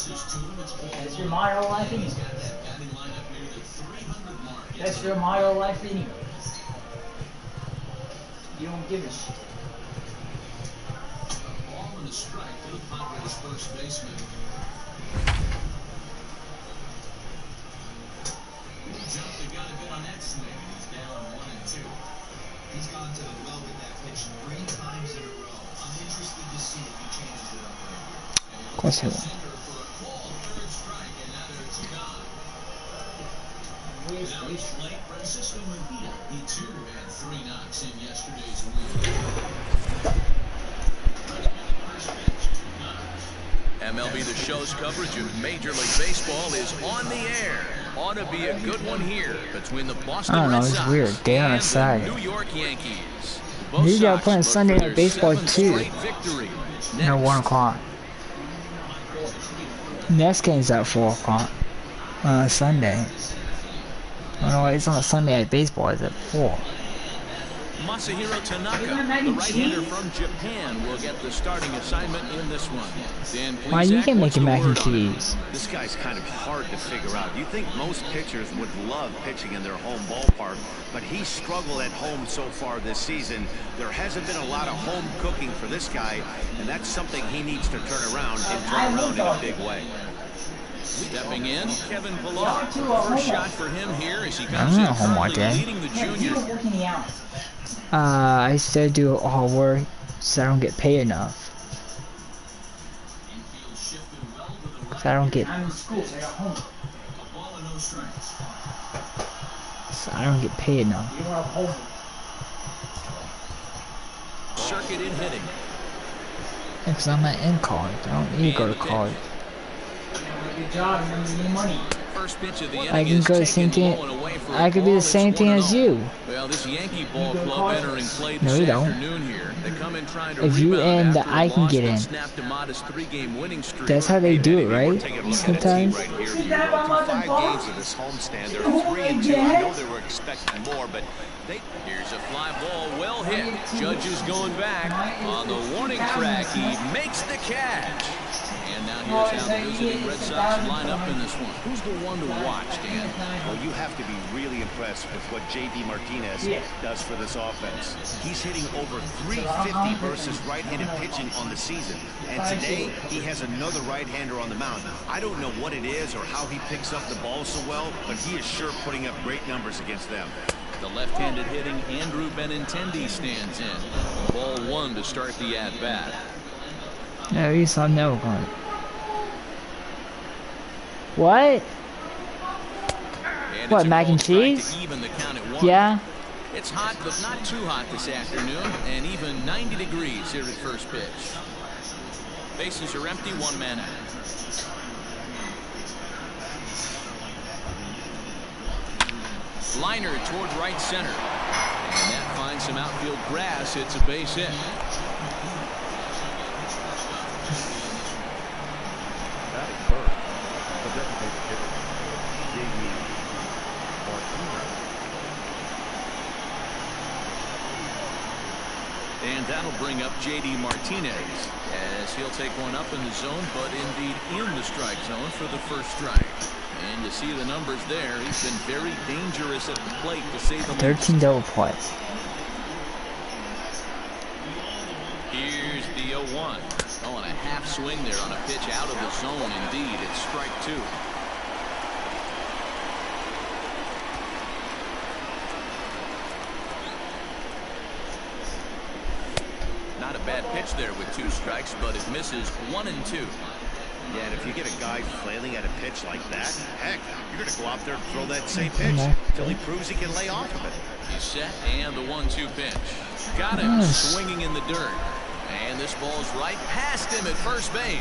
That's your motto life anyway. That's your motto life anyway. You don't give a shit. Ball and a strike to the Padres first baseman. He jumped the gun a bit on that swing. He's down 1-2. He's gone to the well with that pitch 3 times in a row. I'm interested to see if he changes it up right here. Of course he will. Third strike, and now they're 2 gone. Now he's late. Francisco Mejia. He too had 3 knocks in yesterday's win. MLB The Show's coverage of Major League Baseball is on the air. Ought to be a good one here between the Boston Red Sox weird. Day on a and Saturday. the New York Yankees. These are playing Sunday Night Baseball too. No, 1 o'clock. Next game's at 4 o'clock. Sunday. I don't know why it's on a Sunday Night Baseball. It's at 4. Masahiro Tanaka, the right-hander from Japan, will get the starting assignment in this one. Dan Why you can make a mac and cheese? This guy's kind of hard to figure out. You think most pitchers would love pitching in their home ballpark, but he's struggled at home so far this season. There hasn't been a lot of home cooking for this guy, and that's something he needs to turn around in a big way. Stepping in, Kevin Pillar. First shot for him here as he comes in currently leading the junior. I still do all work, so I don't get paid enough. So I don't get. So I don't get paid enough. Circuit in hitting. Because I'm not in college. I don't need to go to college. Good job, and your money. First pitch of the I can go the same thing. I could be the same thing as you. Well, this Yankee ball club entering play No, this you don't. afternoon here. They come in trying to If you rebound end, after I a can loss get that in. snapped a modest 3-game winning streak. That's how they do it, right? Sometimes. Right here, through 5 games of this homestand, they're 3-2. I know they were expecting more, but Here's a fly ball, well hit. Judge is going back on the warning track. He makes the catch. And now here's how the visiting Red Sox line up in this one. Who's the one to watch, Dan? well, you have to be really impressed with what J.D. Martinez does for this offense. He's hitting over 350 versus right-handed pitching on the season. And today, he has another right-hander on the mound. I don't know what it is or how he picks up the ball so well, but he is sure putting up great numbers against them. The left-handed hitting Andrew Benintendi stands in. Ball 1 to start the at-bat. No, you saw no one. What? And What, mac and cheese? Yeah. It's hot, but not too hot this afternoon, and even 90 degrees here at first pitch. Bases are empty, 1 man out. Liner toward right center. And that finds some outfield grass. It's a base hit. And that'll bring up J.D. Martinez as he'll take one up in the zone, but indeed in the strike zone for the first strike. And you see the numbers there. He's been very dangerous at the plate, to say the least. 13 double plays. Here's the 0-1. Oh, and a half swing there on a pitch out of the zone. Indeed, it's strike 2. Not a bad pitch there with 2 strikes, but it misses 1 and 2. Yeah, and if you get a guy flailing at a pitch like that, heck, you're going to go out there and throw that same pitch until he proves he can lay off of it. He's set, and the 1-2 pitch. Got him swinging in the dirt. And this ball's right past him at first base.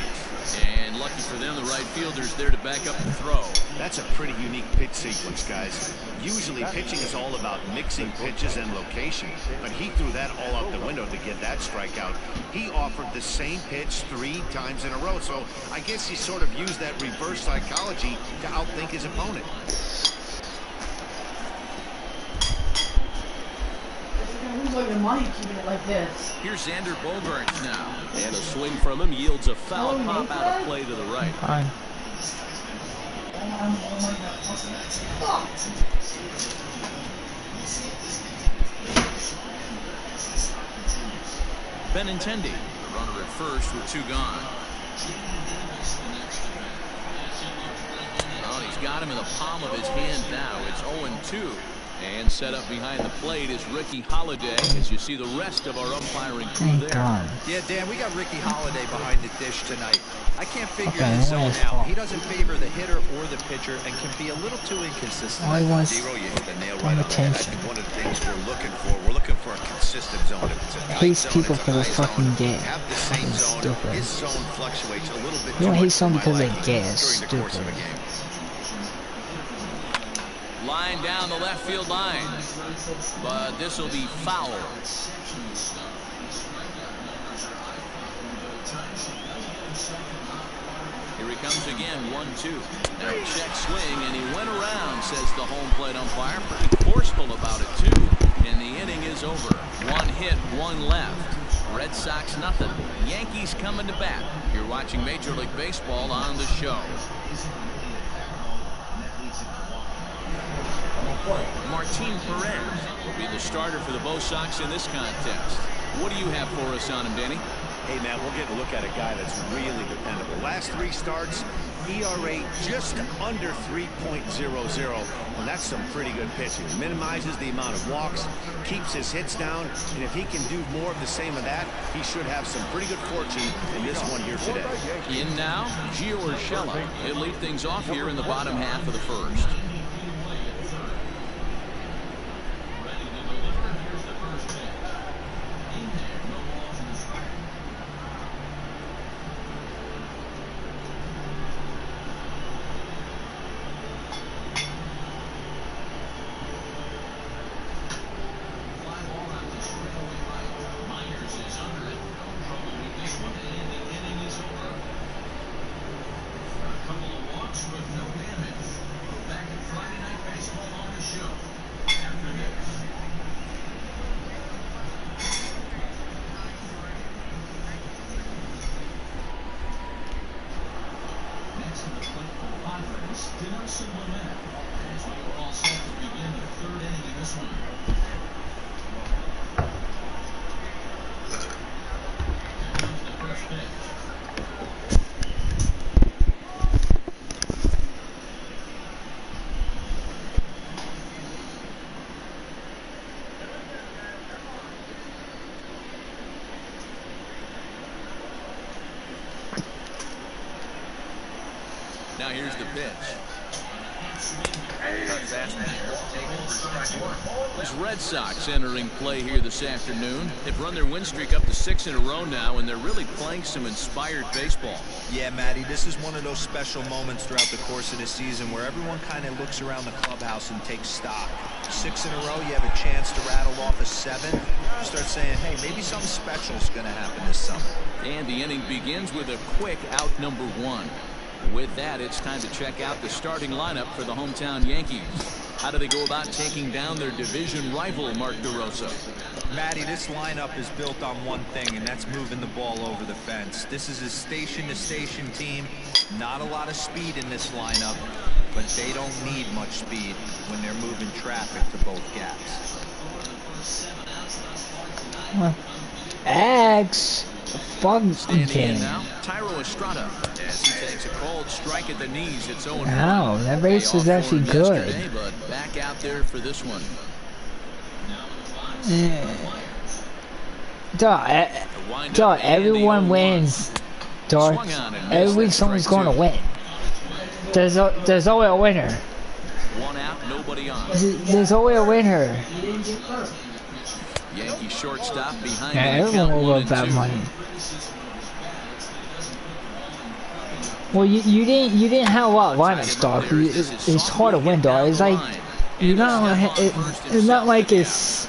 And lucky for them, the right fielder's there to back up the throw. That's a pretty unique pitch sequence, guys. Usually pitching is all about mixing pitches and location, but he threw that all out the window to get that strikeout. He offered the same pitch 3 times in a row, so I guess he sort of used that reverse psychology to outthink his opponent. lose all your money keeping it like this. Here's Xander Bogaerts now. And a swing from him yields a foul pop out of play to the right. Fine. Benintendi, runner at first with 2 gone. Oh, he's got him in the palm of his hand now. It's 0-2. And set up behind the plate is Ricky Holiday, as you see the rest of our umpiring crew there. Yeah, Dan, we got Ricky Holiday behind the dish tonight. I can't figure his zone out. He doesn't favor the hitter or the pitcher and can be a little too inconsistent. Zero, you hit the nail right on the head. I think one of the things we're looking for a consistent zone. If it's a Hates people for the fucking game. Have the same zone. His zone fluctuates a little bit. You don't hate someone because they guess. During the course of a game. Line down the left field line, but this will be foul. Here he comes again, 1-2. Now check swing, and he went around, says the home plate umpire. Pretty forceful about it, too. And the inning is over. 1 hit, 1 left. Red Sox nothing. Yankees coming to bat. You're watching Major League Baseball on the show. Martin Perez will be the starter for the Bo Sox in this contest. What do you have for us on him, Danny? Hey, man, we'll get a look at a guy that's really dependable. Last 3 starts, ERA just under 3.00, and that's some pretty good pitching. Minimizes the amount of walks, keeps his hits down, and if he can do more of the same of that, he should have some pretty good fortune in this one here today. In now, Gio Urshela. He'll lead things off here in the bottom half of the first. Now here's the pitch. These Red Sox entering play here this afternoon. They've run their win streak up to 6 in a row now, and they're really playing some inspired baseball. Yeah, Matty, this is one of those special moments throughout the course of the season where everyone kind of looks around the clubhouse and takes stock. 6 in a row, you have a chance to rattle off a 7. You start saying, hey, maybe something special is going to happen this summer. And the inning begins with a quick out number 1. With that, it's time to check out the starting lineup for the hometown Yankees. How do they go about taking down their division rival, Mark DeRosa? Matty, this lineup is built on one thing, and that's moving the ball over the fence. This is a station-to-station team. Not a lot of speed in this lineup, but they don't need much speed when they're moving traffic to both gaps. X. Standing in now, Tyro Estrada, as he takes a cold strike at the knees. It's 0-1. Wow, that race was actually good. But back out there for this one. Dog, everyone wins. Dog, every week someone's going to win. There's always a winner. 1 out, nobody on. There's always a winner. Yankee shortstop behind. Yeah, everyone will love that money. Well, you didn't have a lot of lineups, dog. It's hard to win, dog. It's like it's not like it's.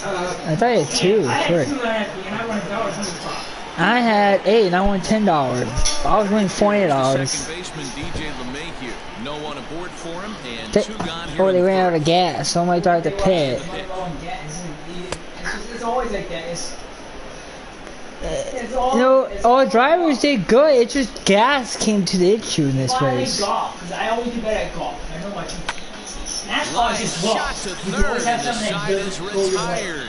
I thought you had 2 or 3. I had 8 and I won $10. I was winning $40. Second baseman DJ LeMahieu. No one aboard for him, and 2 gone here. Oh, they ran out of gas. Somebody died at the pit. always like that. It's You know, all drivers did good. It's just gas came to the issue in this race. golf, because I always do better at golf. I know my NASCAR is just Shot rough. to You third, always have and the something that side is doesn't go your way. retired.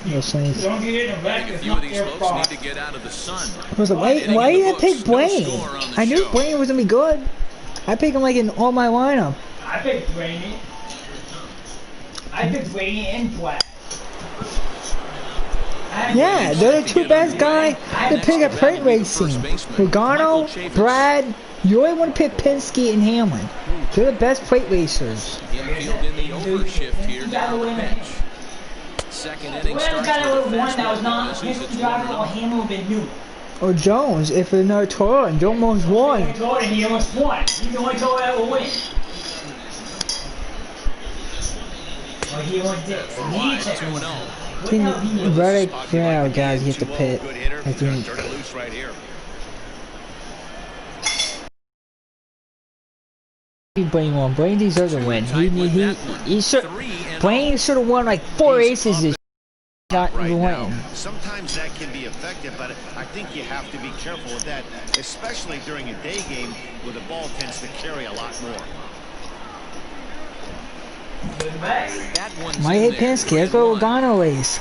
No sense. Don't get in a I wreck. think a It's few of not these their folks fault. need to get out of the sun. I was like, why did I pick Blaine? No score on the I knew show. Blaine was gonna be good. I picked him like in all my lineup. I picked Rainy. I picked Rainy and Black. Yeah, they're the two best guys to pick at freight racing. Logano, Brad, you only want to pick Penske and Hamlin. They're the best freight racers. Infield in the overshift here down the bench. Second inning starts got a with little a one that was not fastball. Misses. It's driving or 1-0. Hamlin would have been new. Or Jones, if another Toyota, and Jones almost won. Jordan, he almost won. He's the only Toyota that will win. Well, he almost did. He checked. 2-0. Reddick, yeah, guys, get the pit. Good hitter. I think. Turn it loose right here. Blaine won. Blaine deserves a win. Blaine should have won like 4 races this not Right now, winning. sometimes that can be effective, but I think you have to be careful with that, especially during a day game where the ball tends to carry a lot more. That one's Might in hit there. Penske. That's what 3-1. Logano is.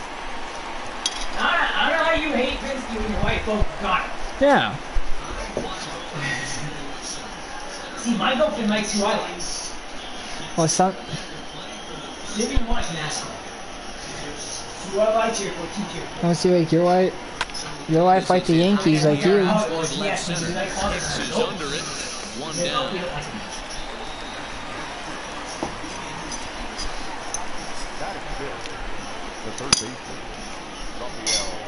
I don't know how you hate Penske when your wife both got it. Yeah. See, my girlfriend likes who I like. Or some. She didn't watch NASCAR. Who I cheer for, she cheer for. I see like your wife like the Yankees like you. Towards left center. Hicks is under it. One down.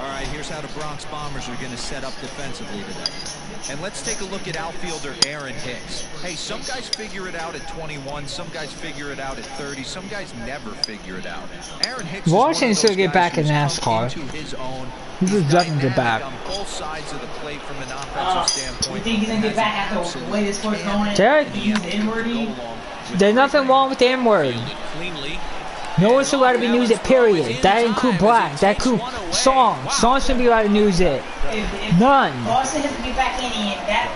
All right, here's how the Bronx Bombers are going to set up defensively today. And let's take a look at outfielder Aaron Hicks. Hey, some guys figure it out at 21, some guys figure it out at 30, some guys never figure it out. Aaron Hicks Washington should is get back in NASCAR. His own. He just doesn't get back. On both sides of the plate from an offensive You standpoint. think he's gonna get back after the way this sport's going? Derek, He used the N-word. there's nothing wrong with the N-word. Cleanly. No one should allowed to be used it, period. That include black. That include songs. Songs shouldn't be allowed to use it. If None. Boston has to get back in and that,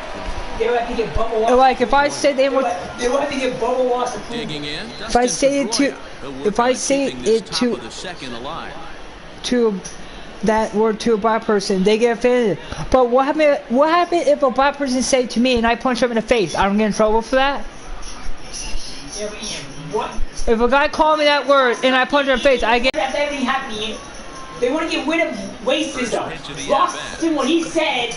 they would have to get Bubba Wallace. Like if I say the N-word, They would have to get Bubba Wallace to prove Digging in. if I say it to, if I say it to, The second alive. to that word to a black person, they get offended. But what happened? What happened if a black person say it to me and I punch them in the face? I don't get in trouble for that. Yeah, but Ian, what? If a guy called me that word and I punch him in the face, I get. After everything happened, Ian, they want to get rid of racism. Boston, what he said.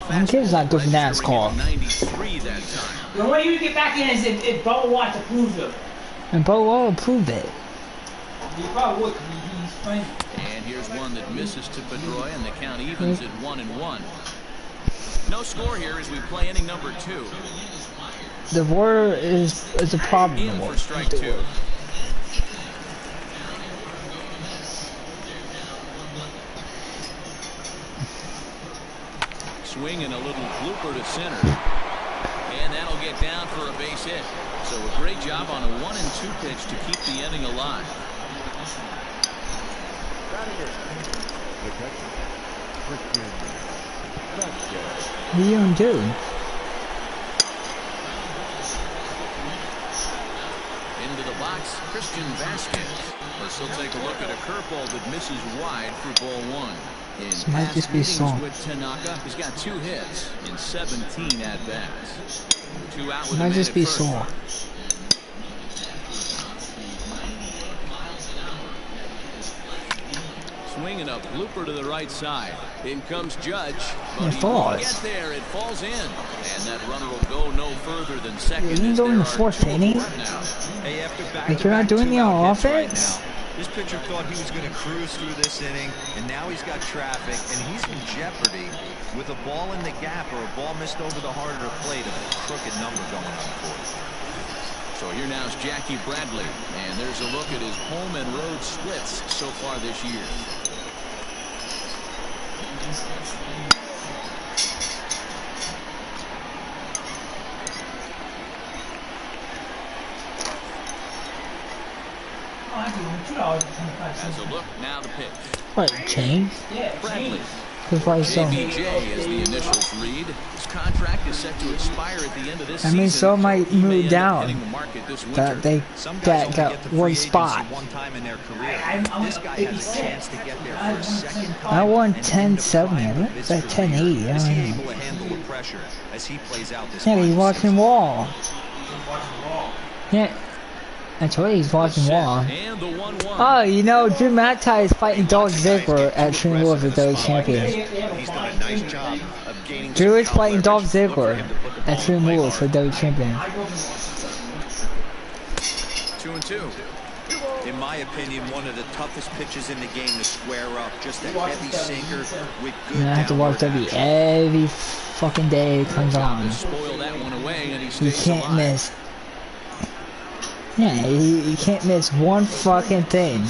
My kid's not good for NASCAR. 93 that time. The only way you get back in is if Bubba Wallace approves of it. And Bo Wall approved it. He probably would, 'cause he's funny. And here's one that misses to Pedroia, and the count evens at 1-1. No score here as we play inning number 2. The water is a problem. In for strike 2. Swinging a little blooper to center. And that'll get down for a base hit. So a great job on a 1-2 pitch to keep the inning alive. What are you gonna do? Into the box, Christian Vasquez. As he'll take a look at a curveball that misses wide for ball 1. In This might past just be meetings Song. with Tanaka, he's got 2 hits in 17 at-bats. 2 out with Might a just man be at first. sore. Swinging a blooper to the right side. In comes Judge. But It he won't falls. get there. It falls in. And that runner will go no further than second. You didn't as go in there the are fourth 2 inning? aboard now. Hey, after Like you're not doing the back-to-back two-out hits offense? right now, this pitcher thought he was going to cruise through this inning, and now he's got traffic, and he's in jeopardy with a ball in the gap or a ball missed over the heart of the plate of a crooked number going on for him. So here now is Jackie Bradley. And there's a look at his home and road splits so far this year. As a look, now the pitch. What, change? Bradley. Because why so? JBJ, as the initials read, his contract is set to expire at the end of this season. I mean, so might He may move end up down. hitting the market this winter. That they Some guys got only get to one free spot. agency one time in their career. This guy has a chance to get there for a second time. I won and end the 10-70. prime I of think his it's like career. 10-80. I Is he don't know. able to handle the pressure as he plays out this Yeah, he's final watching season? Wall. Yeah, I told you he's watching Wall. And the 1-1. Oh, you know, Drew Matai is fighting Dolph Ziggler at Trinity War for the champion. He's done a nice job of gaining Drew some is fighting Dolph leverage. Look for Ziggler him to put the at ball in Trinity play War for hard. the champion. 2-2. In my opinion, one of the toughest pitches in the game to square up. Just a heavy sinker with good And I have to watch downward W action. every fucking day it comes on. Spoil that one away, and he You stays can't alive. miss. Yeah, you can't miss one fucking thing.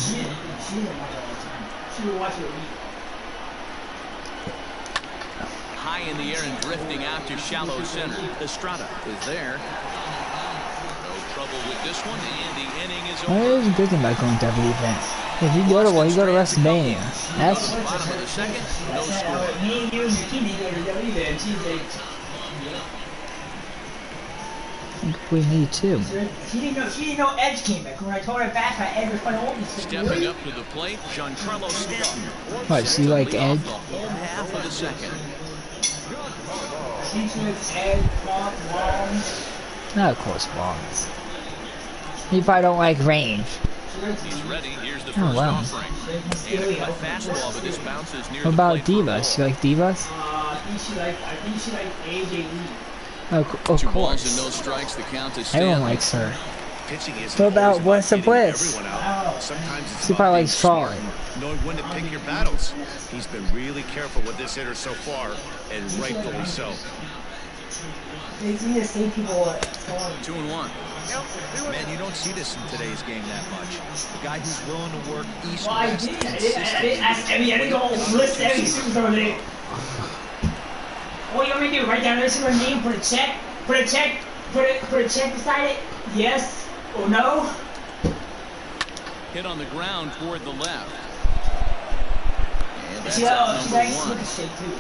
High in the air and drifting out to shallow center. Estrada is there. No trouble with this one, and the inning is Well, over. there's a good thing about going to every event. If you go to one, you go to WrestleMania. That's Bottom of the second, no score. Me and you and Bikini go to WWE there Tuesday. we need too. She didn't know Edge came back. When I told her back, Edge was funny. Stepping up to the plate, Giancarlo Stanton. What, so you like Lead off Edge? the home half of the second. Edge, Mark, Long. No, of course, Wall. You probably don't like range. He's ready. Here's the Oh, first wow. offering. And a cut fastball, but this bounces near What the about plate for a ball. Divas? You like Divas? I think she liked AJ Lee. Of Two balls and no course. strikes. The count is Everyone Stanton. likes her. Pitching isn't What about always What's the getting Bliss? everyone out. Sometimes it's She about probably being likes smart, Charlotte. knowing when to pick your battles. He's been really careful with this hitter so far, and rightfully so. They see the same people. 2-1. Man, you don't see this in today's game that much. A guy who's willing to work east Well, I west did. consistently. I didn't go list every superstar there. What you want me to do? Write down every single name, put a check beside it. Yes or no. Hit on the ground toward the left. And that's She out likes number cookie one. shake too.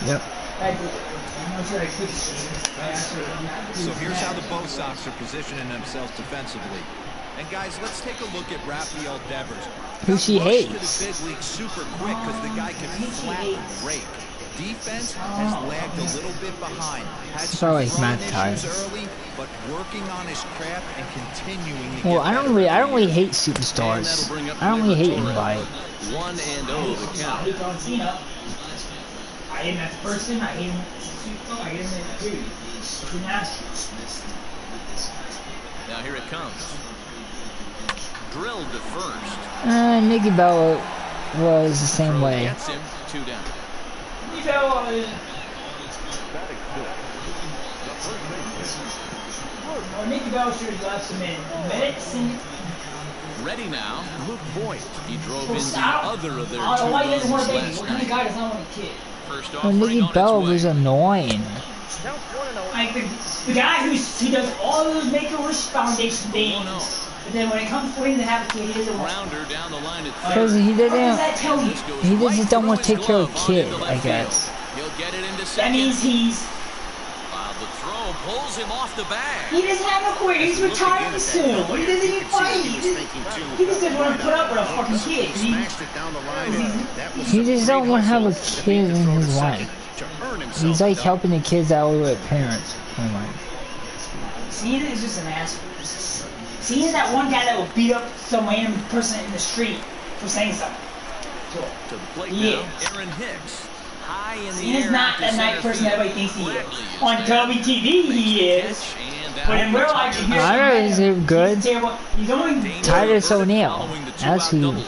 Yep. I do. I know she likes cookie shake. So here's how the Bo Sox are positioning themselves defensively. And guys, let's take a look at Rafael Devers. Who she Rushed to hates. the big league super quick because the guy can flat rake. Defense has lagged a little bit behind. Had It's some probably like throwing Matt Ty. issues early, but working on his craft and continuing to Well, get I don't better. really hate And superstars. that'll bring up I don't really hate Torres. anybody. 1-0 the I count. hate John Cena. I hate him as a person. I hate him. I hate him as a dude. It's a nasty. Now here it comes. Drilled to first. Nicky Bella was the same Throw way. gets him. 2 down. You know, Nicky Bell should have left him in medicine. Ready now. Luke Voigt. He drove in the Stop. other of their I don't know 2 why he doesn't want runs a baby. last What kind of night. guy does not want a kid? First Well, offering Nicky on Bella its was way. annoying. Like the guy he does all those Make-A-Wish Foundation things, but then when it comes for him to have a kid, he doesn't want. Rounder down the line at Because third. he What does didn't. that tell you? This goes He right just don't want to through take his care of glove on kid, into I left guess. field. He'll get it into That second. means he's While the throw pulls him off the bag. he doesn't have no career. He's retiring soon. He doesn't even fight. He just doesn't want to put up with a fucking kid. Smashed it down the line, and that was He some just great don't want to have a hustle to beat kid the in throw to his second life. to earn himself He's like a helping the kids out with parents. I'm like, Cena is just an asshole. Cena's that one guy that will beat up some random person in the street for saying something. To the plate He now. is. Aaron Hicks. High in the Cena's air. not out to that nice center person field. everybody thinks he is. Bradley is On there. WTV he is. Catch and But in out. real life, you hear I know he's good. He's terrible. He's only Danger Titus averted O'Neil. following the That's two-out who- doubles.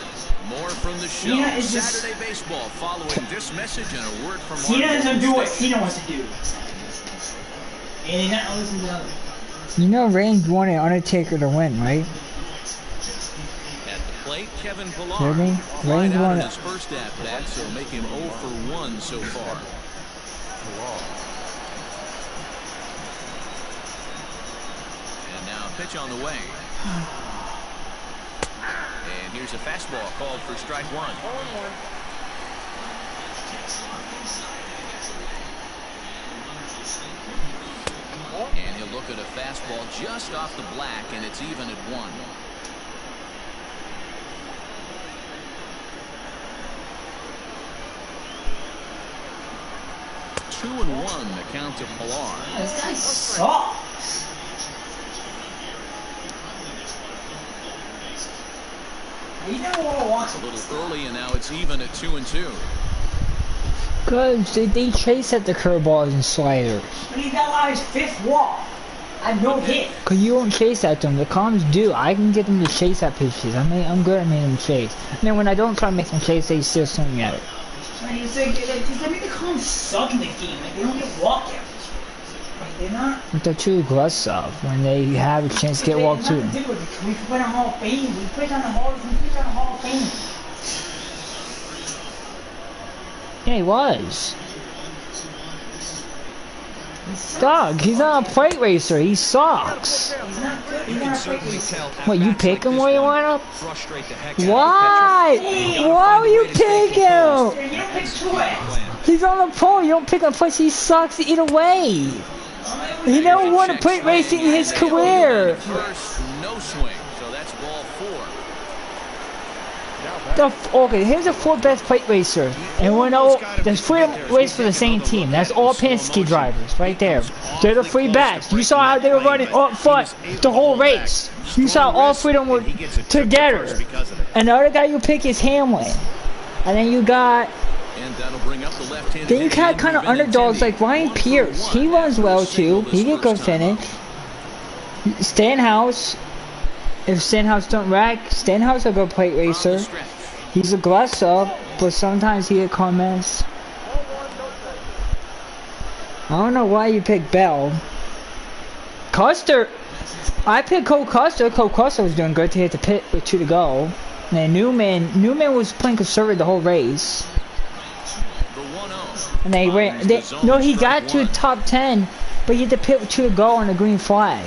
More from the show. Cena is just- Saturday baseball following this message and a word from Cena our doesn't do what station. Cena wants to do. And he's not listening to others. you know, Reigns wanted Undertaker to win, right? At the plate, Kevin Pillar. Hear me? Flied Reigns out in wanted. his first at-bat, so make him 0 for 1 so far. And now a pitch on the way. here's a fastball called for strike one. And he'll look at a fastball just off the black, and it's even at 1. Two and 1, the count to Pilar. This guy sucks. You never want to watch A little early, and now it's even at 2 and 2. Good. They chase at the curveballs and sliders. But he got out his 5th walk. I have no hit. Cause you don't chase at them. The comms do. I can get them to chase at pitches. I'm good at making them chase. And then when I don't try to make them chase, they still swing at it. It's like they make the comms suck in the game. Like they don't get walkouts. Like they're not. But they're too aggressive when they have a chance to get walked too. We put on Hall of Fame. We put on the Hall of Fame. Yeah, he was. Dog, he's not a plate racer. He sucks. What, you pick him where you want him? Why? Why would you pick him? He's on the pole. You don't pick him plus he sucks either way. He never won a plate racing in his career. No swing, so that's ball 4. Okay, here's the 4th best plate racer, and we know there's 3 race for the same team. That's all Penske drivers right there. They're the 3 best. You saw how they were running up front the whole race. You saw all 3 of them were together. And the other guy you pick is Hamlin, and then you got. Then you got kind of underdogs like Ryan Pierce. He runs well too. He get good finish. Stenhouse. If Stenhouse don't rack, Stenhouse a good plate racer. He's aggressive, but sometimes he get comments. I don't know why you picked Bell. Custer, I picked Cole Custer. Cole Custer was doing good to hit the pit with 2 to go. And then Newman was playing conservative the whole race. And they ran. No, he got to the top 10, but he hit the pit with 2 to go on the green flag.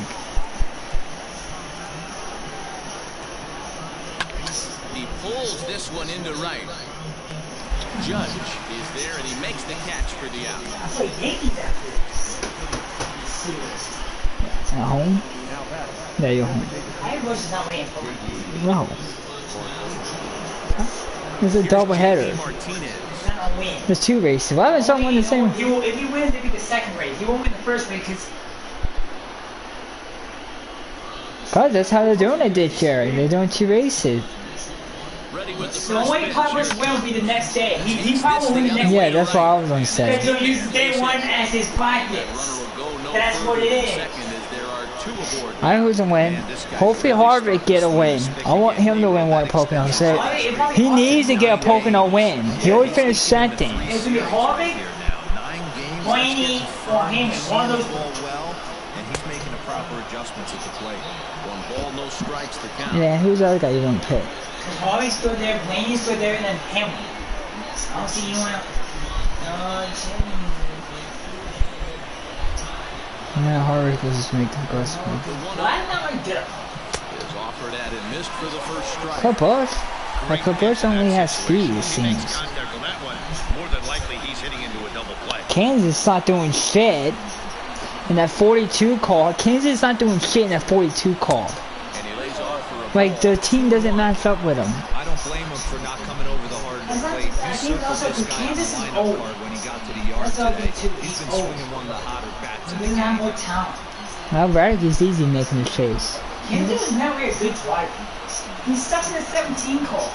Pulls this one into right. Judge is there, and he makes the catch for the out. At home? Yeah, you're home. No. It's a double header. There's 2 races. Why would someone win the same? If he wins, it'll be the 2nd race. He won't win the 1st race because that's how they're doing it this year. They're doing 2 races. So the only probably will be the next day. He probably will win the next day. Yeah, that's what I was going to say. Because he'll use day 1 as his practice. That's what it is. I know who's going to win. Hopefully Harvick get a win. I want him to win one Pocono. So he needs to get a Pocono win. He always finished 2nd. It's going to be Harvick, Blaney, or Hamlin. One of those. And he's making the proper adjustments at the plate. 1 ball, no strikes to count. Yeah, who's the other guy you don't pick? Harvey's still there, Blaney's still there, and then Hamlin. I don't see anyone else. Yeah, Harvick will just make the best move. Why not like get up? Is offered at and missed for the first strike. Kurt Busch? Like Kurt Busch only has 3, it seems. Kansas not doing shit in that 42 call. Kansas not doing shit in that 42 call. Like, the team doesn't match up with him. I don't blame him for not coming over the hard plate. I think also Kansas is old. When he got to the yard today, he's been swinging one of the hotter bats. He doesn't have more talent. Now, Raddick is easy making the chase. Kansas is never a good driver. He sucks in the 17 call.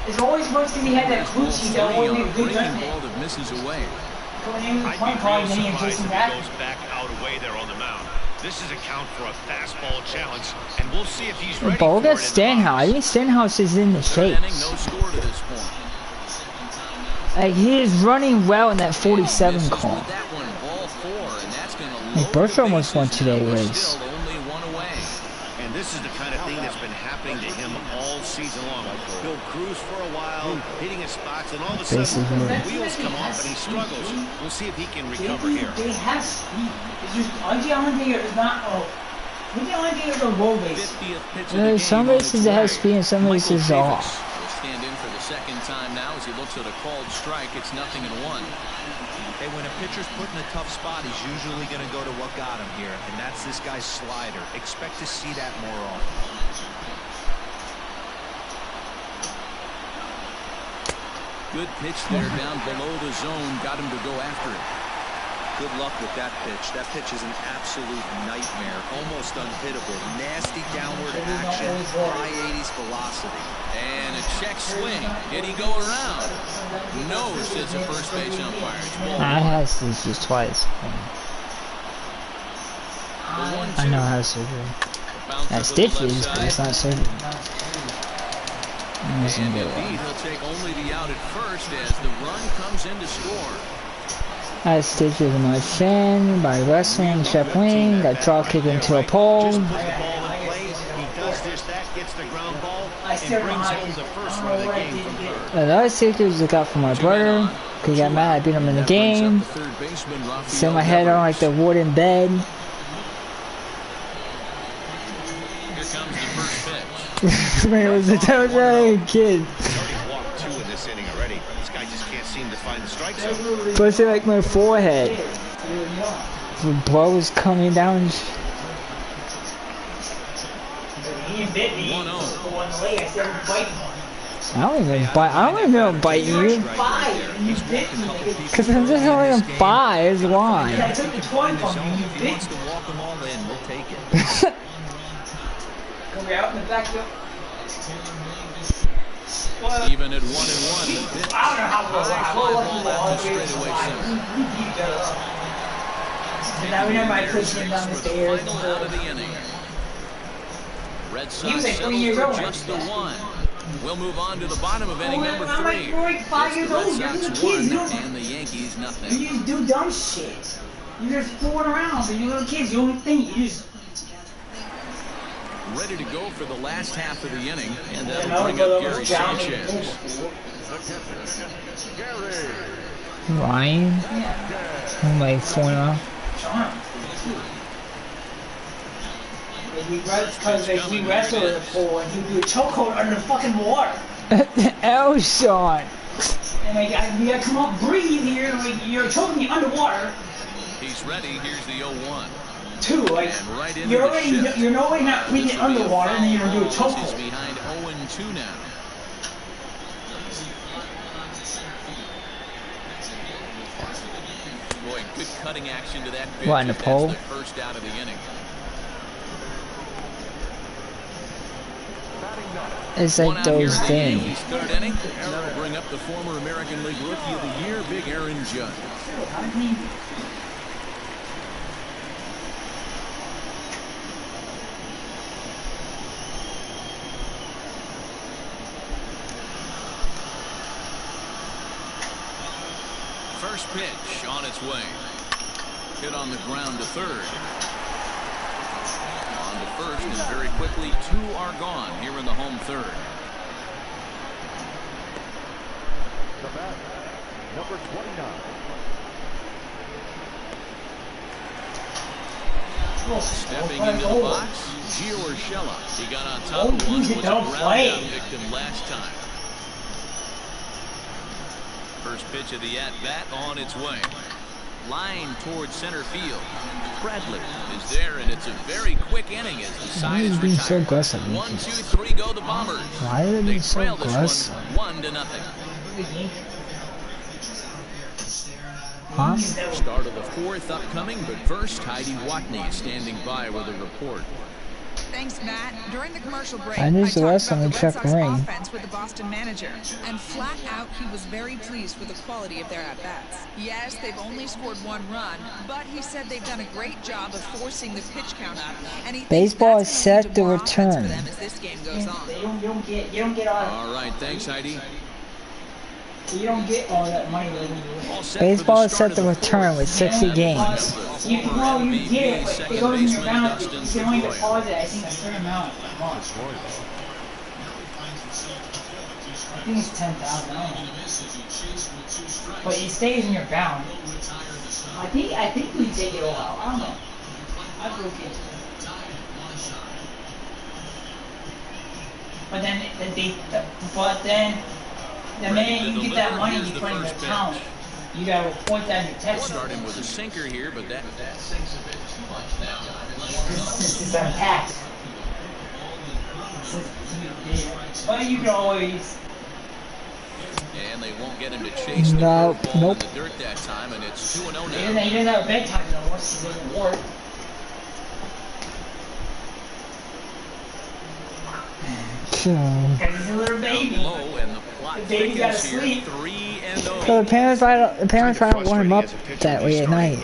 It's always worse because he had that cruise sheet that always made a good judgment. Misses away. Going in with 1 call, and then he and Jason back. Back out away there on the mound. This is a count for a fastball challenge, and we'll see if he's ready. But look at Stenhouse. I think Stenhouse is in the chase. No score to this point. Like, he is running well in that 47 call. Like, Busch almost won today's race. And this is the kind of thing that's been happening to him all season long. He'll cruise for a while, hitting his spots, and all of a sudden the wheels come off and he struggles. We'll see if he can recover here. They have speed. It's just RJ Allmendinger is not We can only do the roll base. Some races it has speed and some races off. Will stand in for the second time now as he looks at a called strike. It's 0-1. Hey, when a pitcher's put in a tough spot, he's usually going to go to what got him here, and that's this guy's slider. Expect to see that more often. Good pitch there down below the zone. Got him to go after it. Good luck with that pitch. That pitch is an absolute nightmare. Almost unhittable. Nasty downward action. High 80s velocity. And a check swing. Did he go around? No, says the first base umpire. I had stitches twice. I know how to surgery. I have stitches, but it's not surgery. And indeed, he'll take only the out at first as the run comes in to score. I had stitches in my fin, by wrestling, chef wing, got drop kick into a pole. Just put the ball in play. He does this, that gets the ground ball, and brings home the first run of the game from third. The other stitches I got from my brother, because he got mad I beat him in the game. Set my head on like the wooden bed. Here comes the first pitch. Man, it was a terrible kid. He's already walked 2 in this inning already. This guy just can't seem to find the strike zone. Plus it like my forehead. The blood was coming down. He bit me. 1-0. One leg. I said bite him. I don't even bite. I don't even know biting you. You bit me. Cause I'm just only 5 is why. I took the 20 from you. You If he bit wants me. to walk them all in, we'll take it. Come out in the back door. Even at 1-1. I don't know how well all the way to and now we never mind pushing him down the stairs. Final out of the inning. Red Sox He was like 3 settle years for old. just the 1. We'll move on to the bottom of inning number I'm 3. like 5 years old. You're Red little Sox kids. 1 and the Yankees nothing. You just do dumb shit. You're just fooling around. But you little kids, you only think you just. Ready to go for the last half of the inning, and that'll bring up Gary Sanchez. Ryan? Oh my phone. Because we wrestle in the pool and he do a chokehold under the fucking water. L shot. And like, we gotta come up, breathe here. Like, you're choking me underwater. He's ready. Here's the 0-1. 2, like, And right into you're the already, shift. you're no way not breathing underwater, and then you're gonna do a He's chokehold. behind 0-2 now. Boy, good cutting action to that pitch. What, in the That's pole? the first out of the inning. It's One like out those here in the things. third inning. And that'll bring up the former American League Rookie of the Year, Big Aaron Judge. First pitch on its way. Hit on the ground to third. On to first, and very quickly 2 are gone here in the home third. The bat, number 29. Stepping into the box, Gio Urshela. He got on top of one, was a ground-out victim last time. First pitch of the at-bat on its way. Line towards center field. Bradley is there, and it's a very quick inning as the side is being so retired. aggressive? 1, 2, 3 go the Bombers. Why are they They being so trail this aggressive? one 1-0. Huh? Start of the 4th upcoming, but first, Heidi Watney standing by with a report. Thanks, Matt. During the commercial break, I need talked the rest about on the Red check Sox ring. offense with the Boston manager, and flat out, he was very pleased with the quality of their at-bats. Yes, they've only scored 1 run, but he said they've done a great job of forcing the pitch count up, and he thinks Baseball that's is gonna lead set to to more offense for return. them as this game goes on. You don't get all. All right, thanks, Heidi. You don't get all that money like you do. All set Baseball for is the set start to of the return 4th. with 60 games. You get it, but it goes in your balance. You can only deposit, I think, a certain amount a month. I think it's 10,000. I don't know. But it stays in your balance. I think we take it all out. I don't know. I broke it. But then the minute you get that money, you put in your account. You gotta report that in your text. Starting with a sinker here, but that sinks a bit too much now. It's untaxed. But you can always. And they won't get him to chase the curveball in the dirt that time, and it's 2-0 now. He didn't have a bedtime though. Once he didn't work. Because he's a little baby. The baby got to sleep. So the parents try to warm him up that way at night.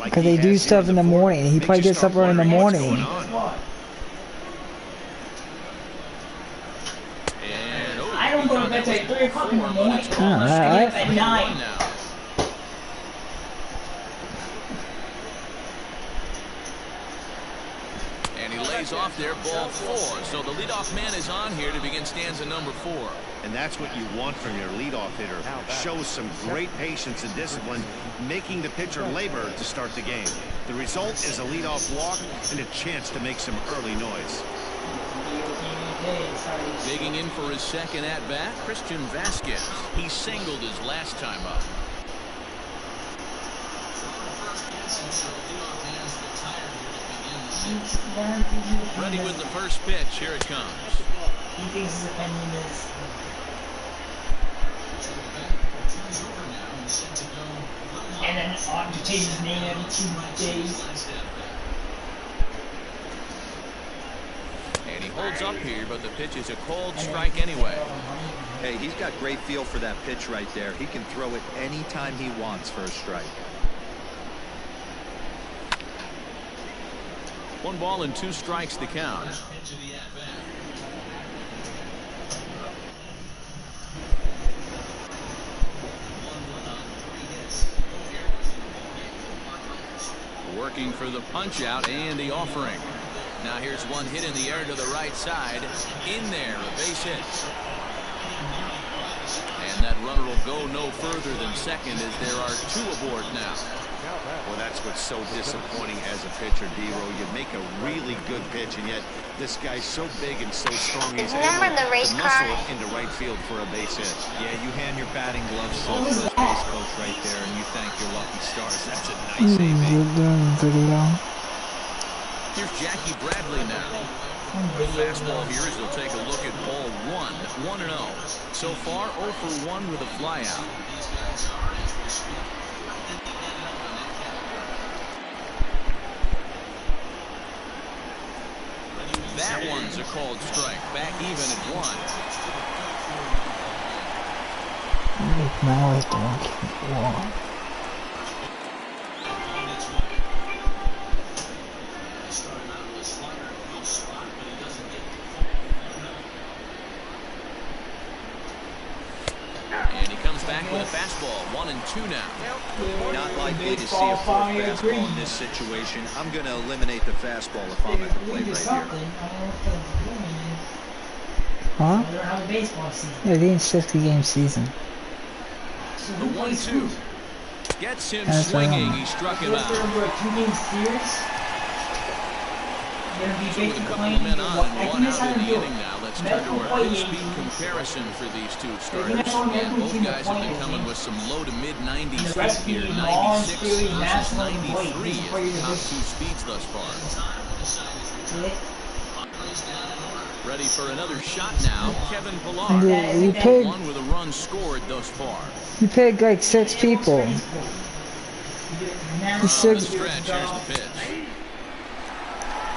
Because they do stuff in the morning. He probably gets up early in the morning. I don't go to bed till 3 o'clock in the morning. I stay up at 9. Off there, ball 4. So the leadoff man is on here to begin stanza number 4. And that's what you want from your leadoff hitter. Shows some great patience and discipline, making the pitcher labor to start the game. The result is a leadoff walk and a chance to make some early noise. Digging in for his second at-bat, Christian Vasquez. He singled his last time up. Ready with the first pitch. Here it comes. He thinks his opinion is. And then on to change his name every 2 days. And he holds up here, but the pitch is a cold strike anyway. Hey, he's got great feel for that pitch right there. He can throw it anytime he wants for a strike. 1 ball and 2 strikes to count. Working for the punch out and the offering. Now here's one hit in the air to the right side. In there, a base hit. And that runner will go no further than second as there are 2 aboard now. Well, that's what's so disappointing as a pitcher, D-Row. You make a really good pitch, and yet this guy's so big and so strong. He's able to muscle it into right field for a base hit. Yeah, you hand your batting gloves to the first base coach right there, and you thank your lucky stars. That's a nice AB. Here's Jackie Bradley now. The fastball here as he'll take a look at ball 1. 1-0. So far, 0 for 1 with a flyout. That one's a called strike. Back even at 1. Now it's doing And he comes back with a fastball. 1-2 now. Not likely to see a full fastball in this situation. I'm going to eliminate the fastball if I'm at the plate right here. Huh? Yeah, they didn't 60-game season. The 1-2 gets him swinging. He struck him out. With a couple of men on and 1 out in the inning now. Let's turn to our hit speed comparison for these 2 starters. And both guys have been coming with some low to mid 90s speed here. 96 versus 93 is the top 2 speeds thus far. Ready for another shot now. Kevin Pillar. You picked 1 with a run scored thus far. You picked like 6 people. The stretch, here's the pitch.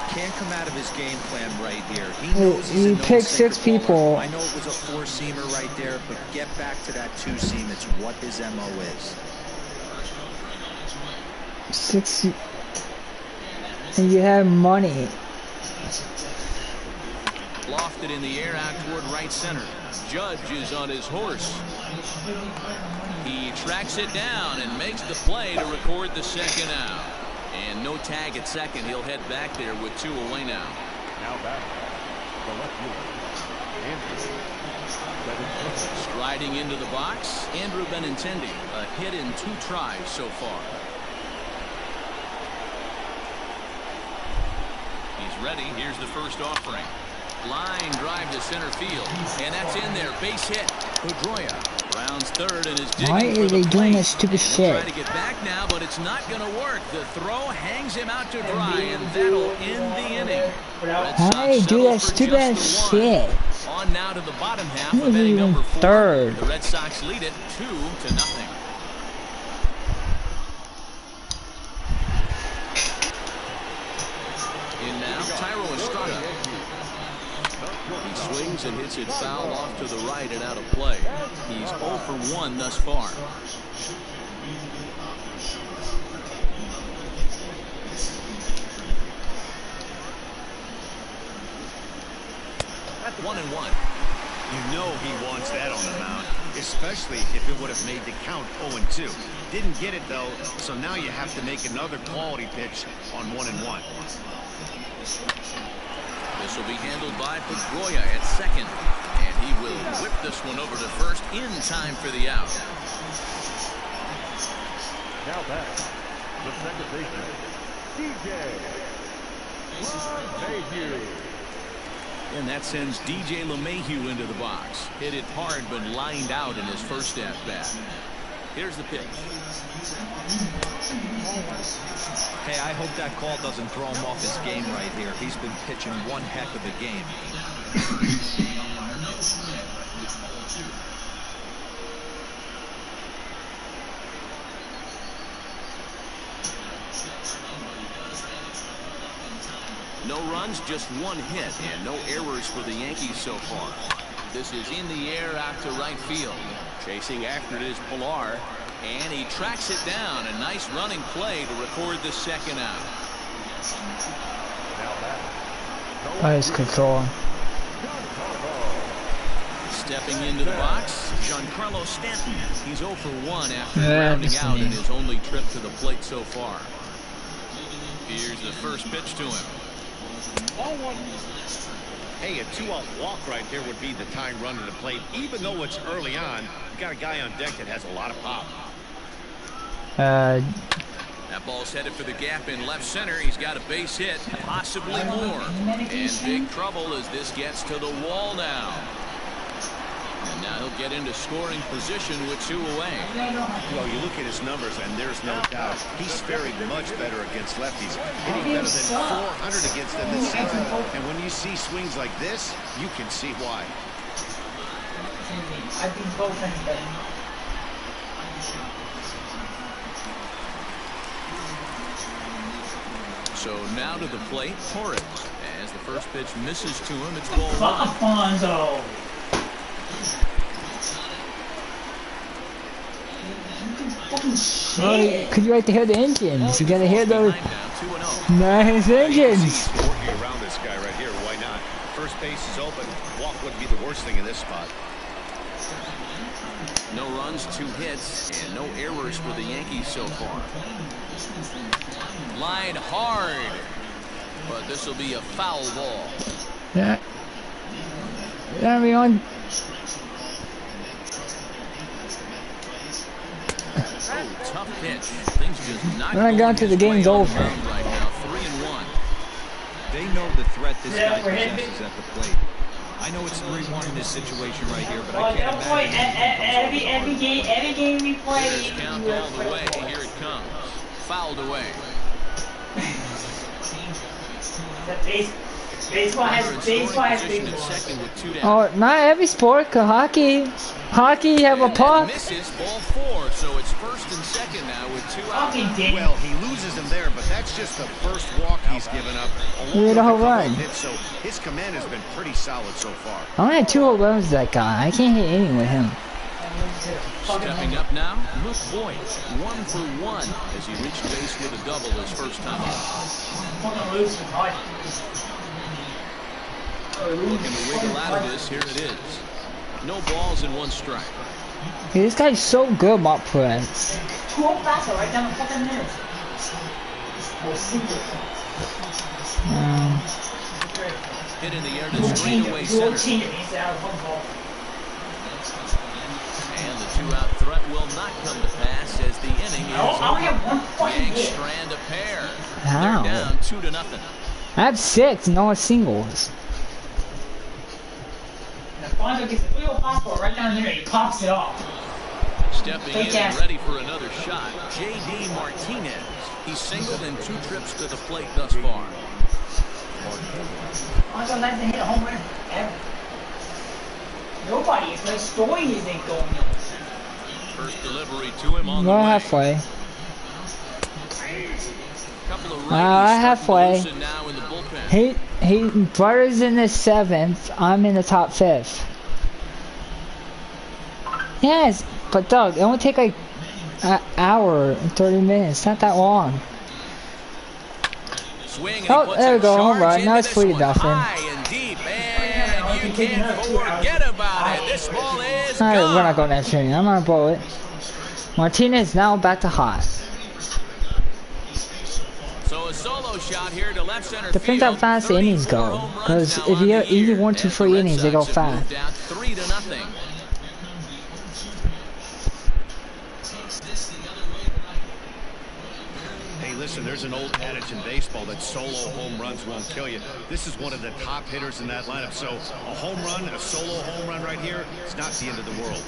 Can't come out of his game plan right here. He knows he's you picked 6 people. I know it was a 4-seamer right there, but get back to that 2-seam. It's what his MO is. 6. And you have money. Lofted in the air out toward right center. Judge is on his horse. He tracks it down and makes the play to record the second out. And no tag at second. He'll head back there with 2 away now. Now back. The left fielder. Striding into the box, Andrew Benintendi. A hit in 2 tries so far. He's ready. Here's the first offering. Line drive to center field, and that's in there. Base hit. Pedroia rounds third and is digging. Why are they doing that stupid shit? Try to get back now, but it's not going to work. The throw hangs him out to dry, and that'll end the inning. Why do that stupid ass shit? On now to the bottom half of inning number 4. Third. The Red Sox lead it 2-0. In now, Tyro Estrada. He swings and hits it foul off to the right and out of play. He's 0 for 1 thus far. At 1-1. You know he wants that on the mound, especially if it would have made the count 0-2. Didn't get it though, so now you have to make another quality pitch on 1-1. This will be handled by Pedroia at second, and he will whip this one over to first in time for the out. Now back, the second baseman, DJ LeMahieu. And that sends DJ LeMahieu into the box. Hit it hard, but lined out in his first at-bat. Here's the pitch. Hey, I hope that call doesn't throw him off his game right here. He's been pitching one heck of a game. No runs, just one hit, and no errors for the Yankees so far. This is in the air out to right field. Chasing after it is Pilar, and he tracks it down. A nice running play to record the second out. Nice control. Stepping into the box, Giancarlo Stanton. He's 0 for 1 after rounding out in his only trip to the plate so far. Here's the first pitch to him. Hey, a 2-out walk right there would be the time run to the plate. Even though it's early on, you got a guy on deck that has a lot of pop. That ball's headed for the gap in left center. He's got a base hit, possibly more. And big trouble as this gets to the wall now. And now he'll get into scoring position with 2 away. Well, you look at his numbers, and there's no doubt he's faring much better against lefties. Hitting better than 400 against them this season. And when you see swings like this, you can see why. I think both ends better. So now to the plate, Torres. As the first pitch misses to him, it's ball 1. Alfonso. Oh, could you like to hear the engines? You gotta hear those nice engines. Working around this guy right here, why not? First base is open. Walk wouldn't be the worst thing in this spot. No runs, 2 hits, and no errors for the Yankees so far. Line hard, but this will be a foul ball. Yeah. Everyone. Tough pitch. Things just not When I got to the game's over. Right now, 3-1. They know the threat this guy possesses at the plate. I know it's 3-1 in this situation right here, but I can't imagine. Every game we play. Here's count all the way. Here it comes. Fouled away. Baseball has big. Oh, not every sport. Hockey have a puck. Misses ball 4, so it's first and second now with 2 out. Well, he loses him there, but that's just the first walk he's given up. He had a home run. So his command has been pretty solid so far. I only had 2 home runs that guy. I can't hit anything with him. Stepping up now, Luke Voigt, 1 for 1 as he reached base with a double his first time up. Looking to wiggle out of this. Here it is. No balls and 1 strike. Hey, this guy's so good about press. 2 faster right down the fucking middle. Hit in the air to straightaway center. And the 2-out threat will not come to pass as the inning is over. Yanks strand a pair. How? They're down 2-0. I have 6, no singles. Alonso gets a little fastball right down there and he pops it off. Stepping in and ready for another shot, J.D. Martinez. He's singled in 2 trips to the plate thus far. Alonso hasn't hit a home run ever. Nobody. It's like Story isn't going on. First delivery to him on the way. Halfway. Couple of halfway. Now in the bullpen. He Brother's in the 7th. I'm in the top 5th. Yes, but Doug, it won't take like an hour and 30 minutes. Not that long. Swing, oh, there we go. Home run. Now it's 3-0. High and deep, and you can't forget about it. This ball is Alright, gone. we're not going that train. I'm gonna blow it. Martinez now back to hot. So a solo shot here to left center Depends how fast the innings go. Because if you get easy 1, 2, 3 innings, they go fast. 3-0. Hey, listen, there's an old adage in baseball that solo home runs won't kill you. This is one of the top hitters in that lineup. So a home run, a solo home run right here, it's not the end of the world.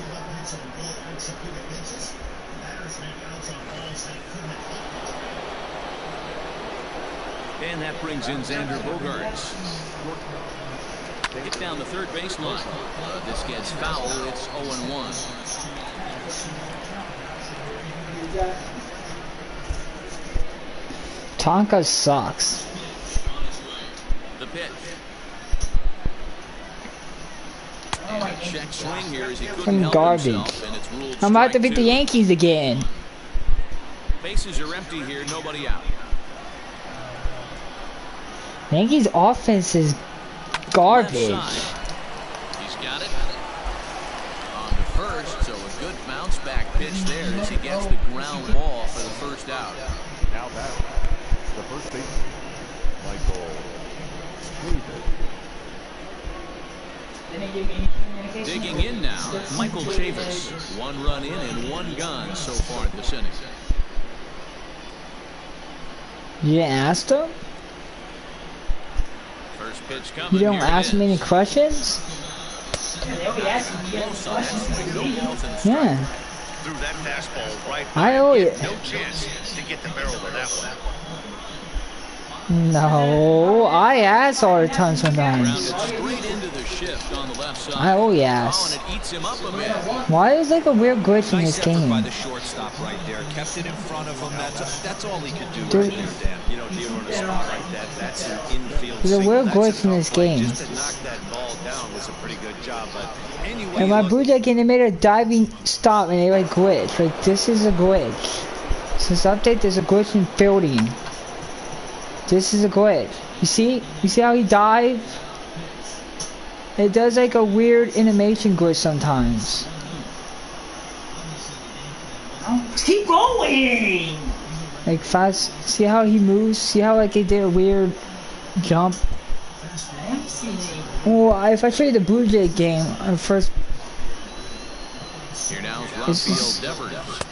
And that brings in Xander Bogaerts. Hit down the third baseline. This gets foul. It's 0-1. Tonka sucks. The pitch. Check swing here as he couldn't help Garbage. himself, and it's ruled I'm about to strike beat the 2. Yankees again. Bases are empty here. Nobody out. Yankees offense is garbage. He's got it. On to first, so a good bounce back pitch there as he gets the ground ball for the first out. Now back, the first baseman, Michael Chavis. Digging in now, Michael Chavis. 1 run in and 1 gone so far this inning. You didn't ask them? First pitch coming. You don't ask me any questions? Yeah. Threw that fastball right I owe you. no chance to get the barrel of that one. No, I ask all the time sometimes. Straight into the shift on the left side. I owe you ask. Why is like a weird glitch in this game? By the shortstop right there, kept it in front of him. That's all he could do right there, Dan. You know, deal on a spot like that. That's an infield. There's a weird glitch in this game. Just to knock that ball down was a pretty good job, but anyway. And my Blue Jay game, they made a diving stop and they like glitch. Like this is a glitch. Since update, there's a glitch in fielding. This is a glitch. You see how he dived? It does like a weird animation glitch sometimes. Keep going! Like fast. See how he moves? See how like he did a weird jump? Well, if I show you the Blue Jay game, first.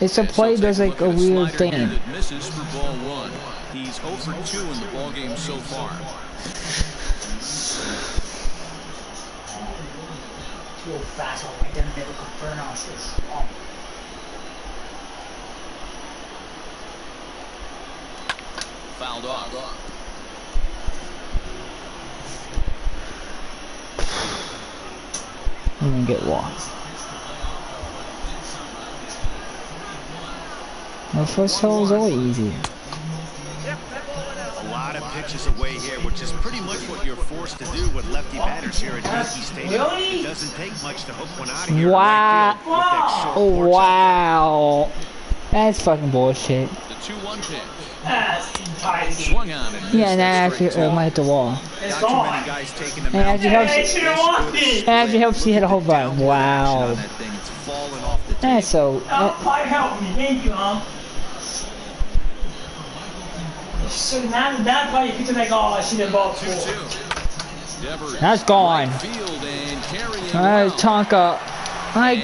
It's a play does like a weird thing. Misses for ball 1. He's 0 for 2 in the ball game so far. Too fast, I don't never confirm this. Fouled off. I'm gonna get walked. My first hole is always easy. A lot of pitches away here, which is pretty much what you're forced to do with lefty batters here at Yankee Stadium. It doesn't take much to hook one out of here. Wow! Right Oh wow! That's fucking bullshit. The 2-1 pitch. Swung on it. Yeah, and that actually might hit the wall. It's gone. And actually helps you hit a whole run. Wow. That's so. Probably help me. Thank you, So now that probably picture like, oh, I should have ball 2. That's gone. Alright, Tonka. I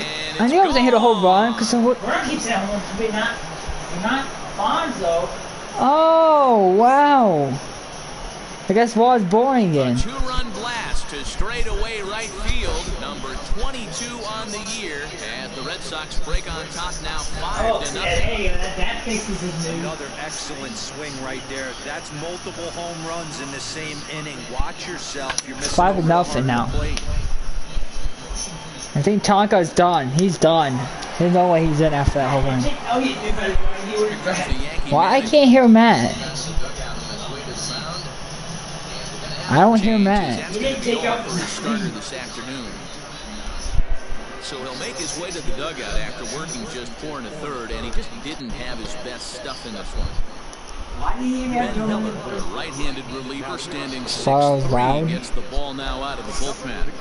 knew I was gonna hit a whole run because Burn keeps it home, but not Bonzo. Oh wow! I guess ball is boring again. A 2-run blast to straightaway right field. Number 22 on the year as the Red Sox break on top now 5-0. That fixes his move. Another excellent swing right there. That's multiple home runs in the same inning. Watch yourself. You're missing 5-0 now. I think Tonka's done. He's done. There's no way he's in after that home run. Why I can't hear Matt? I don't hear Matt. He didn't take up for his starter this afternoon. So he'll make his way to the dugout after working just 4 1/3, and he just didn't have his best stuff in this one. Ben Heller, the right-handed reliever, standing 6'3", gets the ball now out of the bullpen.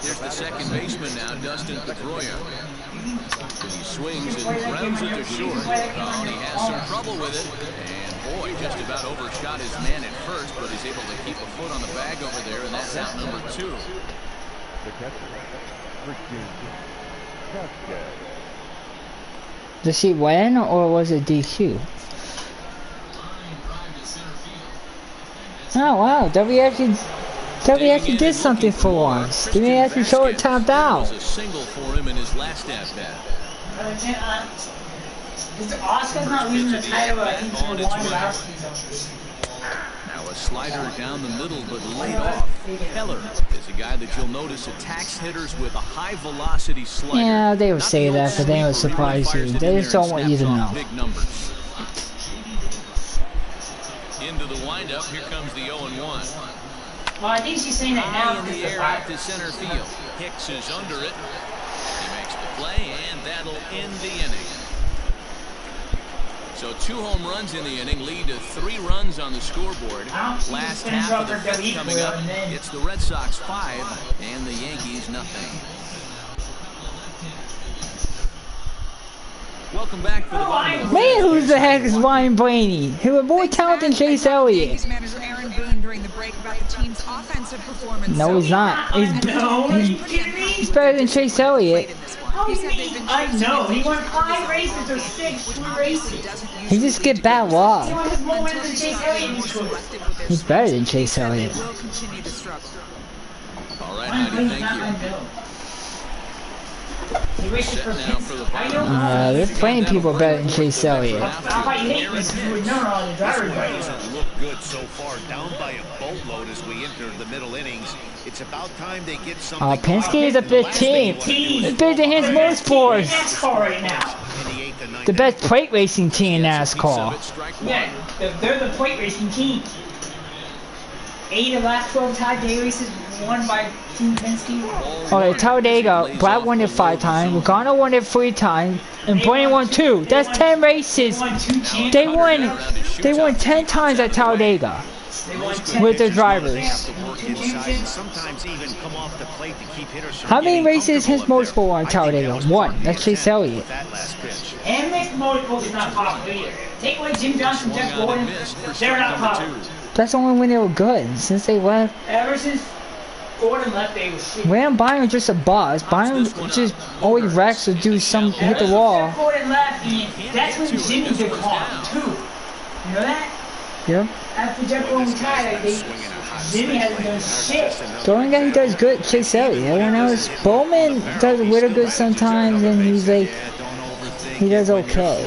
Here's the second baseman now, Dustin Pedroia. He swings and grounds it to short. Oh, he has some trouble with it. And boy, just about overshot his man at first, but he's able to keep a foot on the bag over there, and that's out number 2. Did she win or was it DQ? Oh wow, W actually did something for once. They actually show it tapped out. A single for him in his last at bat. Oscar's not losing the title. I think On its way. Now a slider down the middle, but laid off. Heller is a guy that you'll notice attacks hitters with a high velocity slider. Yeah, they would say that, but they would surprise you. They just don't want you to know. Big numbers. Into the windup. Here comes the 0-1. Well, I think she's saying that now in the air out to center field. Hicks is under it. He makes the play, and that'll end the inning. So 2 home runs in the inning lead to 3 runs on the scoreboard. Last half of the 5th coming up. It's the Red Sox 5 and the Yankees nothing. Welcome back for the bottom. Man, who the heck is Ryan Blaney? He was more talented than Chase Elliott. No, he's not. He's better than Chase Elliott. I know. He won 5 races or 6 races. He just get bad luck. He won more wins than Chase Elliott. He's better than Chase Elliott. All right, Heidi, thank you. There's plenty of people better than Chase Elliott. Doesn't look good so far. Down by a boatload as we enter the middle innings. It's about time they get something. Penske is a big team. It's bigger than his motorsports. The best plate racing team in NASCAR. Yeah, they're the plate racing team. 8 of the last 12 Talladega races won by Team Penske. Okay, Talladega, Brad won it 5 times, Logano won it 3 times, and Blaney won 2. That's 10 races. They won 10 times at Talladega with their drivers. How many races has Motorsport won at Talladega? 1. That's Chase Elliott. And mixed motorsport is not popular either. Take away Jim Johnson, Jeff Gordon, they're not popular. That's only when they were good. Since they left. Ever since Gordon left, they were shit. Ram Byron just a buzz. Byron just always wrecks to do some hit the wall. Jeff Gordon left, that's when Jimmy declined too. You know that? Yep. After Jeff Gordon retired, Jimmy hasn't done shit. The only guy who does good, Chase Elliott. Everyone else, Bowman does a little good sometimes, and he's like, he does okay.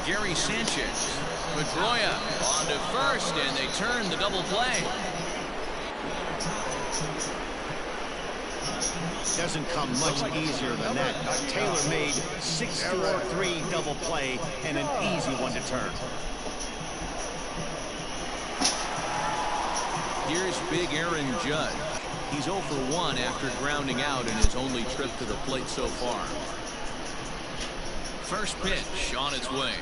Gary Sanchez. Pedroia on to first, and they turn the double play. Doesn't come much easier than that. Taylor made 6-4-3 double play and an easy one to turn. Here's big Aaron Judge. He's 0 for 1 after grounding out in his only trip to the plate so far. First pitch on its way.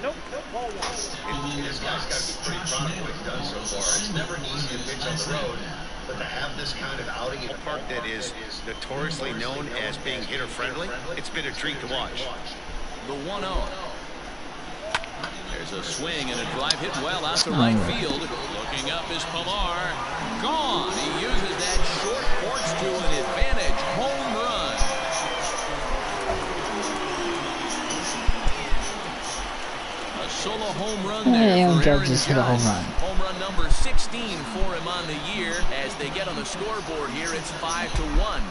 Nope. Ball 1. This guy's got to be pretty proud of what he's done so far. It's never easy to pitch on the road, but to have this kind of outing in a park that is notoriously known as being hitter-friendly, it's been a treat to watch. The 1-0. There's a swing and a drive hit well out to right field. Looking up is Pilar. Gone. He uses that short porch to an advantage. Home run. A solo home run there for Aaron Judge. Home run number 16 for him on the year. As they get on the scoreboard here, it's 5-1.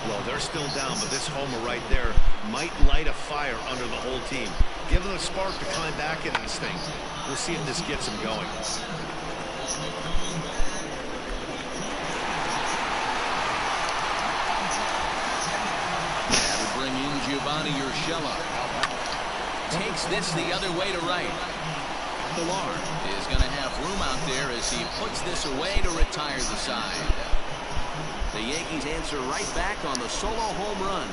Well, they're still down, but this homer right there might light a fire under the whole team. Give them a spark to climb back into this thing. We'll see if this gets them going. That'll bring in Giovanni Urshela. Takes this the other way to right. Pilar is going to have room out there as he puts this away to retire the side. The Yankees answer right back on the solo home run.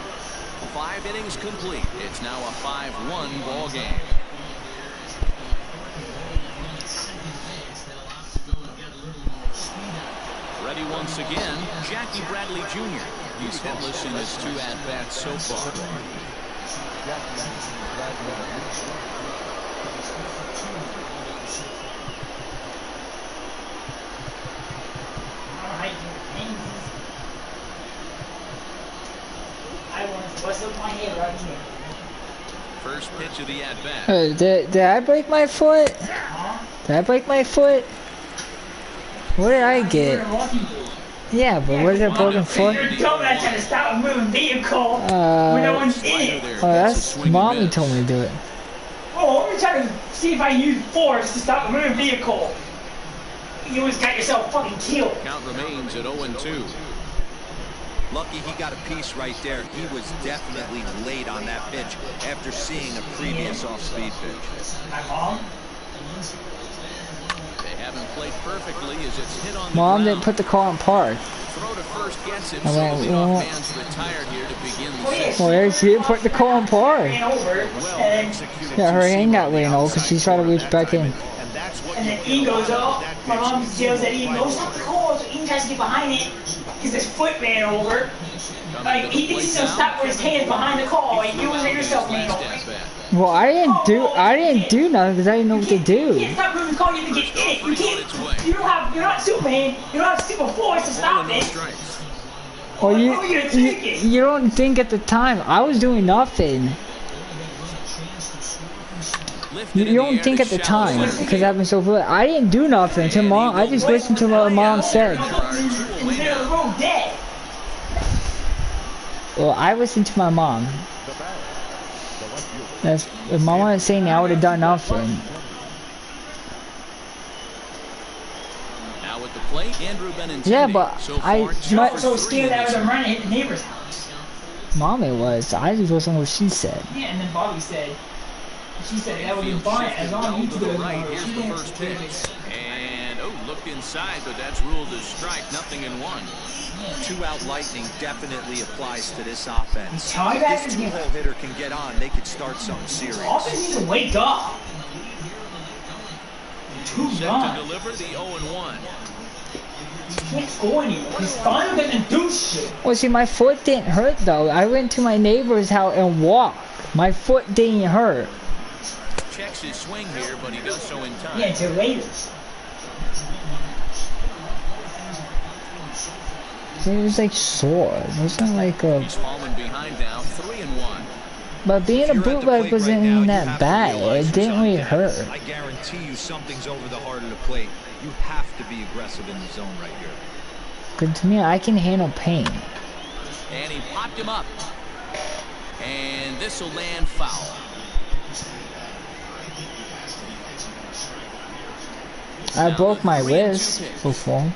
5 innings complete. It's now a 5-1 ball game. Ready once again, Jackie Bradley Jr. He's hitless in his 2 at-bats so far. First pitch of the at-bat. Did I break my foot? Did I break my foot? What did I get? Yeah, but what is a broken foot? You're dumb at trying to stop a moving vehicle when no one's in it. Oh, that's Mommy told me to do it. Oh, I'm trying to see if I use force to stop a moving vehicle. You always got yourself fucking killed. Count remains at 0-2. Lucky he got a piece right there. He was definitely late on that pitch after seeing a previous off-speed pitch. They haven't played perfectly as it's hit on the Mom ground. didn't put the car in park. Throw to first gets him, so the off-man's retired here to begin the sixth. Well, she didn't put the car in park. Yeah, her hand got ran over because she tried to reach back in. And then he goes up. My mom yells at Eden, "Don't stop the car!" So Eden tries to get behind it because his foot ran over. Like he thinks he's gonna stop with his hands behind the car. Like you was yourself laying over. Well, I didn't do nothing because I didn't know what to do. You can't stop moving the car. You have to get in it. You can't. You're not Superman. You don't have super force to stop it. Or you don't think at the time. I was doing nothing. You don't think at the time because I've been so good. I didn't do nothing to Mom. I just listened to what Mom said. Well, I listened to my mom. If Mom wasn't saying that, I would have done nothing. Now with the plate, Andrew Benintendi. Yeah, but so scared that I was gonna run and hit the neighbor's house. Mommy was. I just listened to what she said. Yeah, and then Bobby said. She said that would be fine as long as you do it right. Here's the first pitch. And looked inside, but that's ruled as strike. Nothing in 1. 2-out lightning definitely applies to this offense. If this 2-hole hitter can get on, they could start something serious. The offense needs to wake up. 2 Set to deliver the 0-1. He can't score anymore. He's finally gonna do shit. Well, see, my foot didn't hurt though. I went to my neighbor's house and walked. My foot didn't hurt. Checks his swing here, but he does so in time. Yeah, to Raiders. It was like sore. It wasn't like a. He's falling behind now, 3-1. But being a bootleg wasn't even that bad. It didn't really hurt. I guarantee you something's over the heart of the plate. You have to be aggressive in the zone right here. Because to me, I can handle pain. And he popped him up. And this will land foul. I broke my wrist before.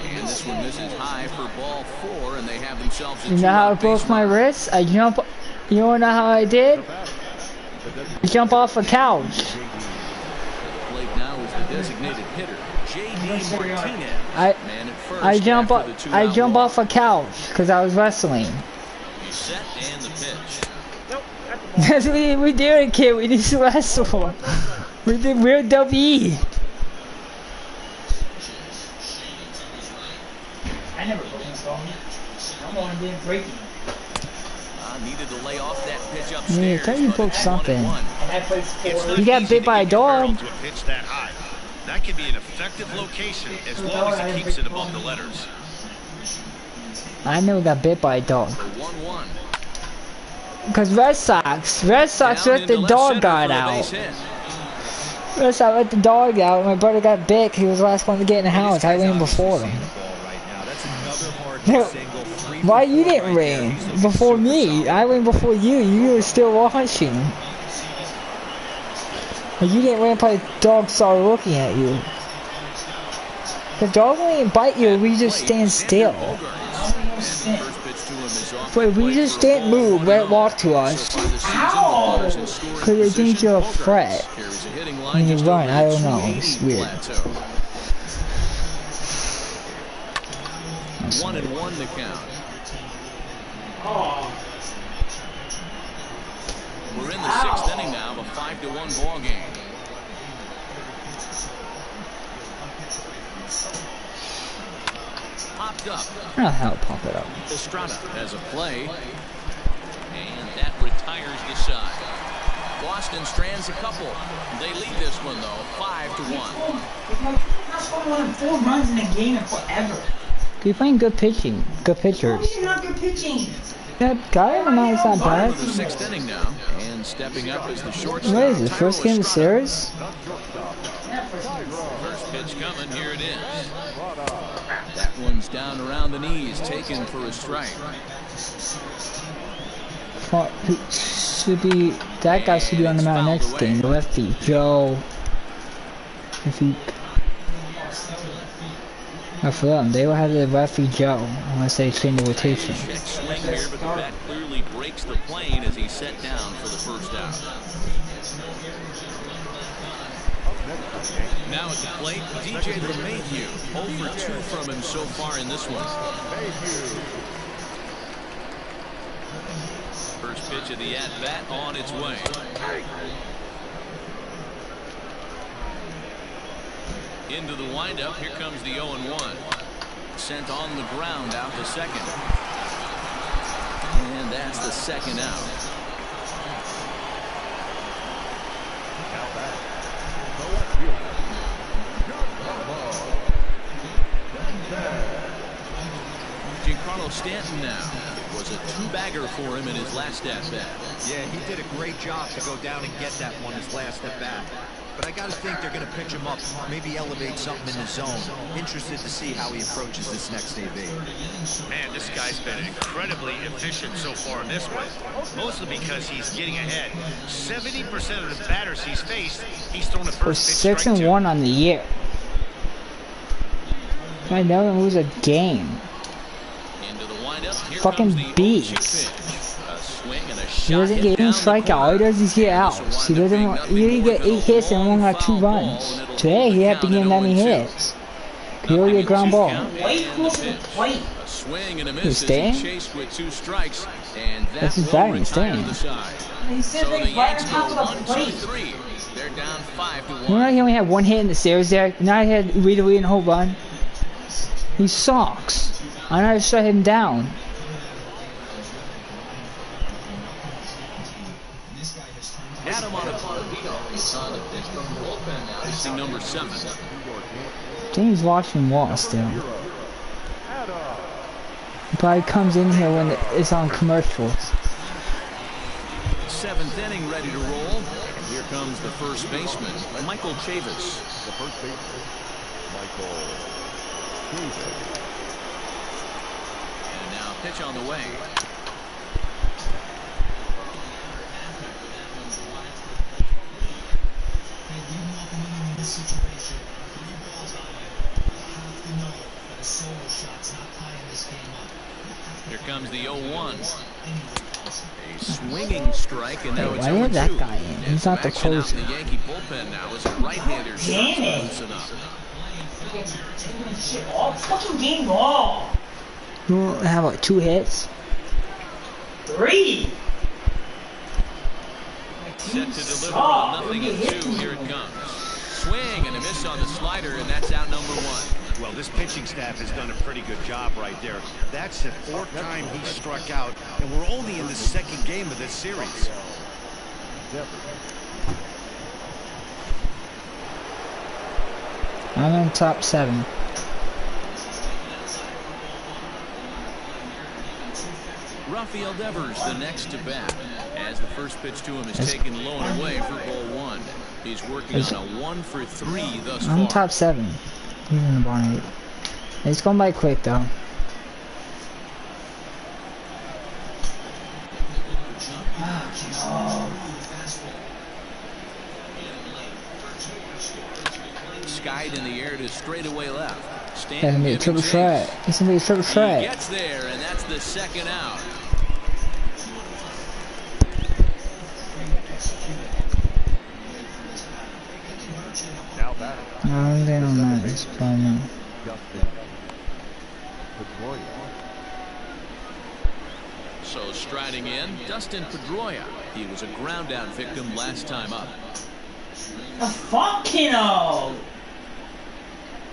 And this one misses high for ball 4, and they have themselves a You know how I broke my wrist? I jump. You wanna know how I did? I jump off a couch. The plate now is the designated hitter, J.D. Martinez. Man at first I jump off a couch because I was wrestling. He's set and the pitch. That's what we did, kid. We need to wrestle. We did real WWE. I never broke my skull. I'm only doing breaking. needed to lay off that pitch upstairs. Yeah, I thought you broke something. It's not You got easy bit by a to get your barrel dog. to a pitch that high. That can be an effective location as long as it keeps it above the letters. I never got bit by a dog. 1-1. Because Red Sox let the dog guard out. Red Sox let the dog out. My brother got bit. He was the last one to get in the house. I ran before him. Why you didn't ring before me? I ran before you. You were still watching. You didn't ran until the dog started looking at you. The dog won't even bite you if we just stand still. But if we just didn't move, let it walk to us. Because it thinks you're a threat. When you run, I don't know. It's weird. 1-1 the count. We're in the 6th inning now of a 5-1 ball game. Popped up. I don't know how to pop it up. Estrada has a play, and that retires the side. Boston strands a couple. They lead this one though, 5-1. Not scoring more than 4 runs in a game in forever. You're playing good pitching, good pitchers. He's not good pitching. That guy on the mound is not bad. The 6th inning now, and stepping up as the shortstop. What is it? First game of the series? First pitch coming. Here it is. That one's down around the knees, taken for a strike. Should be that guy should be on the mound next game. The lefty Joe. If he. Or for them, they will have the lefty Joe unless they change the rotation. Swing here, but the bat clearly breaks the plane as he's set down for the first out. Now at the plate, DJ LeMahieu. 0 for 2 from him so far in this one. First pitch of the at-bat on its way. Into the windup. Here comes the 0-1. Sent on the ground out to second. And that's the second out. Giancarlo Stanton now. Was a 2-bagger for him in his last at-bat. Yeah, he did a great job to go down and get that one his last at-bat. But I got to think they're going to pitch him up, maybe elevate something in the zone. Interested to see how he approaches this next AB. Man, this guy's been incredibly efficient so far in this one. Mostly because he's getting ahead. 70% of the batters he's faced, he's thrown a first pitch strike 6-1 on the year. I never lose a game. Into the windup. Here Fucking comes the beast. He doesn't get any strikeout. All he does is get outs. He doesn't. He didn't get 8 hits and only got 2 runs. Today he had to get 90 hits. He only get ground ball. He's staying. That's his batting. He's staying. He says they right on top of the plate. They're down 5-1. You know he only had 1 hit in the series there. Now he had lead and home run. He sucks. I know I shut him down. Adam on a number 7. I think he's watching Wall still. He probably comes in here when it's on commercials. 7th inning ready to roll. And here comes the first baseman, Michael Chavis. The first baseman, Michael Chavis. And now pitch on the way. Situation, 3 balls on it. You have to know that a solo shot's not tying this game up. Here comes the 0-1. A swinging strike, and now it's 0-2. Why did that guy in? He's not the closer. The Yankee bullpen now is a right-hander. Loosen up. All fucking game long. You have like 2 hits. 3. Set to deliver on 0-2. Here it comes. Swing and a miss on the slider, and that's out number 1. Well, this pitching staff has done a pretty good job right there. That's the 4th time he struck out and we're only in the second game of this series. I'm in top 7. Rafael Devers, the next to bat, as the first pitch to him is taken low and away for ball 1. He's working on a 1 for 3 thus far. I'm top 7. He's in the bottom 8. It's going by quick though. Skied in the air to straightaway left. That's gonna be a triple threat. It's gonna be a triple threat. He gets there, and that's the second out. Now batting. No, they don't know this problem. So striding in, Dustin Pedroia. He was a ground out victim last time up. A fucking hell!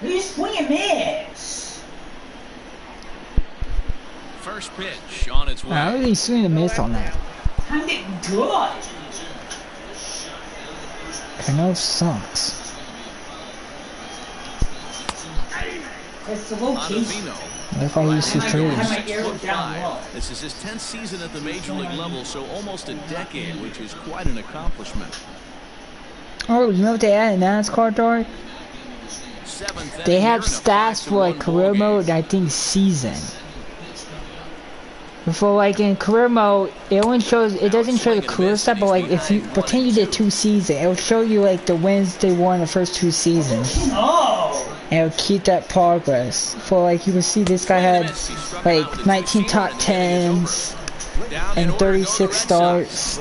You swing and miss. First pitch on its way. I really swing and miss on that. Timed it good. Cano sucks. It's the location. If I used to trade. This is his 10th season at the major league level, so almost a decade, which is quite an accomplishment. Oh, you know what they added in NASCAR, Dark? They have stats for like career mode and I think season. For like in career mode, it only shows, it doesn't show the career stuff, but like if you pretend you did 2 seasons, it will show you like the wins they won the first 2 seasons. And it'll keep that progress. For like you can see this guy had like 19 top 10s and 36 starts.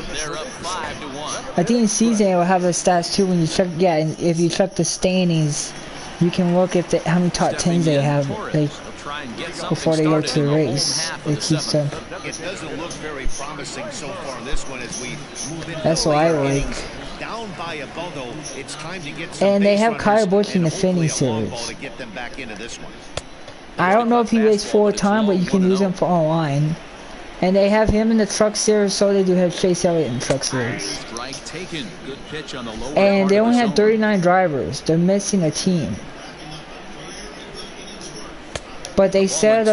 I think in season it will have the stats too when you check, yeah, and if you check the standings, you can look at how many top 10s they have like before they go to the race. It keeps them. It doesn't look very promising so far in this one as we move into That's what I like. Down by a ball, though, it's time to get and they have Kyle Busch in the Finney series. To get them back into this one. I don't know if he raced 4 times, but you can use him for online. And they have him in the truck series, so they do have Chase Elliott in the truck series. And they only have 39 drivers. They're missing a team. But they said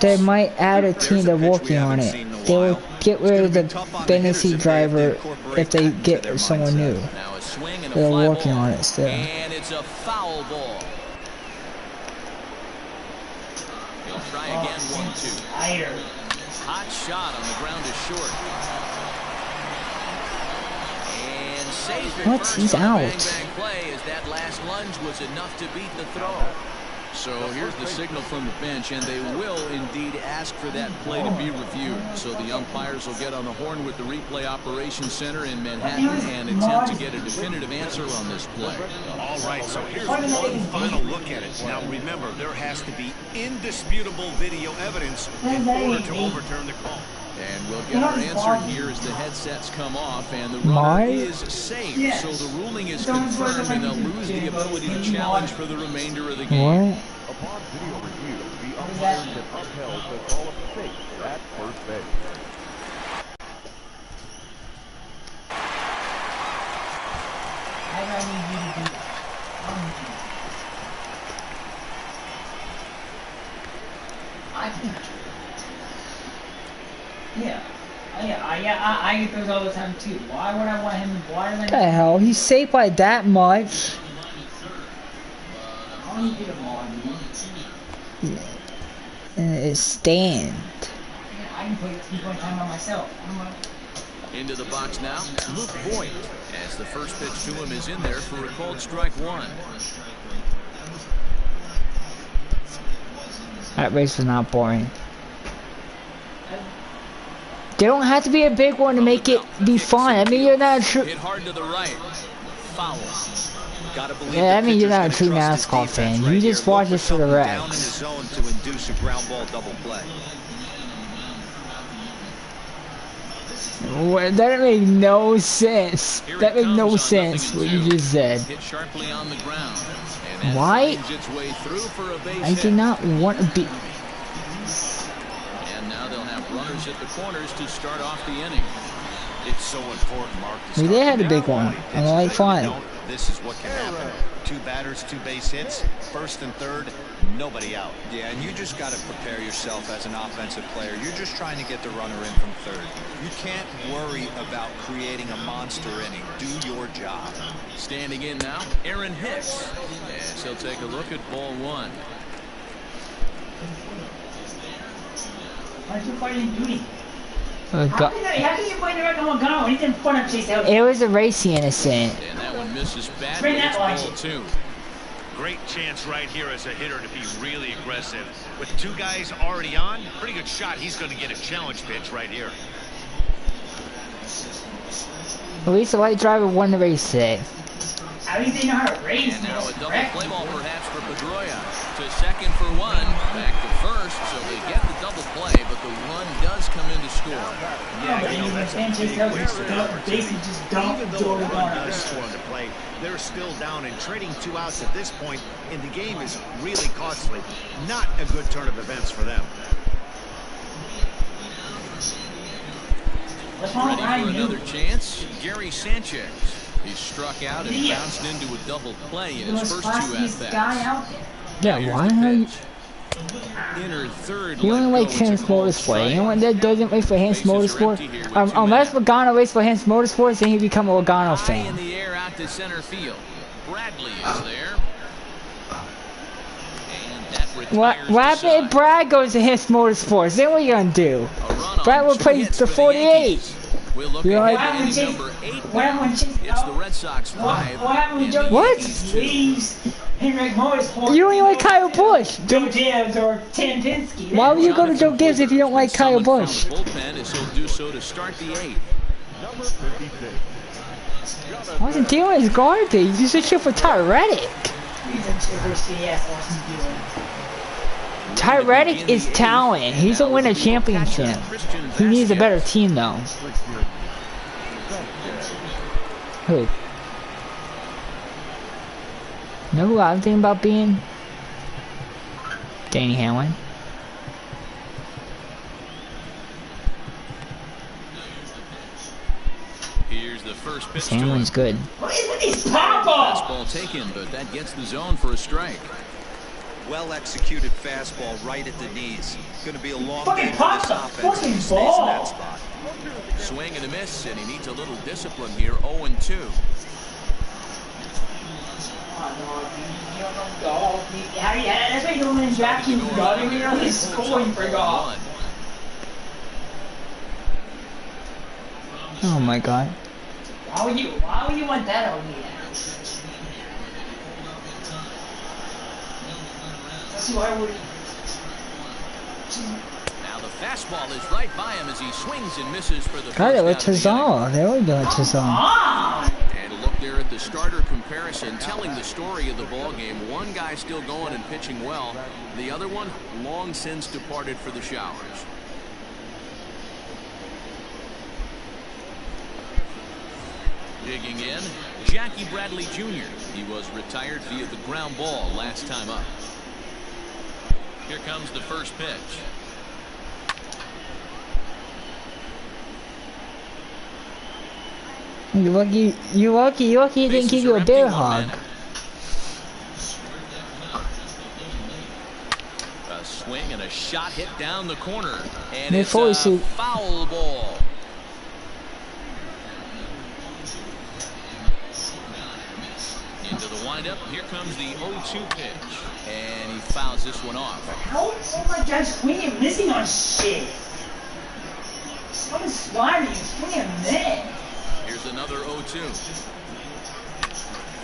they might add a team. They're working on it. They will get rid of the Bennessy driver if they get someone new. They're working on it still. And it's a foul ball. He'll try again, 1-2. Hot shot on the ground is short. And safe. What? He's out. Bang play as that last lunge was enough to beat the throw. So here's the signal from the bench, and they will indeed ask for that play to be reviewed. So the umpires will get on the horn with the replay operations center in Manhattan and attempt to get a definitive answer on this play. All right, so here's one final look at it. Now remember, there has to be indisputable video evidence in order to overturn the call. And we'll get our answer here as the headsets come off and the runner is safe. So the ruling is confirmed and they'll lose the ability to challenge for the remainder of the game. What? Upon video review, the umpires have upheld the call of safe at first base. I get those all the time too. Why would I want him? Why did I? What the hell? He's safe by that much. Yeah. And it's stand. I can put 3-point time on myself. Into the box now, Luke Voigt, as the first pitch to him is in there for a called strike 1. That race was not boring. They don't have to be a big one to make it be fun. I mean, you're not a true. Hit hard to the right. Foul. Yeah, I mean, you're not a true NASCAR fan. You just watch it for the wrecks. To induce a ground ball double play. That make no sense. That make no sense what you just said. Hit sharply on the ground. Why? I did not want to be. And now they'll have Runners at the corners to start off the inning. It's so important, Mark. We did have a big one. I like fun. This is what can happen. 2 batters, 2 base hits, first and third, nobody out. Yeah, and you just got to prepare yourself as an offensive player. You're just trying to get the runner in from third. You can't worry about creating a monster inning. Do your job. Standing in now, Aaron Hicks. As he'll take a look at ball 1. Why are you fighting duty? Oh, How can you find the right one gun? He's in front of Chase Elliott. it was a racy innocent. And that one misses badly. Bring that It's one. ball 2. Great chance right here as a hitter to be really aggressive. With 2 guys already on, pretty good shot. He's going to get a challenge pitch right here. At least the white driver won the race today. At least they know how to raise And now a this. double play ball perhaps for Pedroia. To second for 1. Back to first, so they get the double play, but the run does come in to score. Yeah, but you understand Chase Elliott basically just dumped Even though Jordan the on run us. does score on the play, they're still down, and trading 2 outs at this point in the game is really costly. Not a good turn of events for them. What's wrong with Ready for Ryan another Newman? chance, Gary Sanchez. He struck out and bounced into a double play in The his most first 2 classiest at-bats. guy out there. Yeah, Here's why the are you... pitch. Inner third. You only let like go. It's a Hans called Motorsport. strike. Anyone that doesn't wait for Hans Bases are Motorsport, empty here with 2 unless men. Logano waits for Hans Motorsport, then he become a Logano High fan. in the air out to center field. Bradley is there. And that retires What the happened if side. Brad goes to Hans Motorsports? Then what are you gonna do? A run Brad on will 2 play hits the for 48. Yankees. We'll look You know, ahead What to happened inning when number 8. What happened when Chase It's the Red Sox 5. What happened when and Joe the What? Yankees 2. leaves Henrik Motorsport? You don't even like Kyle Busch. Joe Gibbs or Tim Pinsky. Why would you go to Joe Jonathan Gibbs if you don't like Been Kyle summoned from Busch? the bullpen as he'll do so to start the 8th. Number 56. Austin Dillon is garbage. You should shoot for Ty Reddick. He's a chipper CS Austin Dillon. Ty Reddick is talent. He's a winner championship. He needs a better team though. Who? Know who I'm thinking about being? Danny Hamlin. Here's the first pitch to him. Hamlin's good. What is with these pop-offs? Fastball taken, but that gets the zone for a strike. Well executed fastball right at the knees. Going to be a long Fucking game for pop this the offense. fucking if he stays in ball. that spot. Swing and a miss, and he needs a little discipline here. 0-2. That's why you don't win Jackie running here on his scoring for golf. Oh my god. Why would you want that on me? Let's see why would Now the fastball is right by him as he swings and misses for the God, it was first out of the inning. Tazal. There we go, Tazal. And a look there at the starter comparison, telling the story of the ball game. One guy still going and pitching well. The other one long since departed for the showers. Digging in, Jackie Bradley Jr. He was retired via the ground ball last time up. Here comes the first pitch. You lucky he didn't give you a bear hug. A swing and a shot hit down the corner. And They it's fully a see- foul ball. Into the windup. Here comes the 0-2 pitch. And he fouls this one off. How oh my God, swinging missing on shit. Someone's sliding, swinging a minute. Here's another 0-2.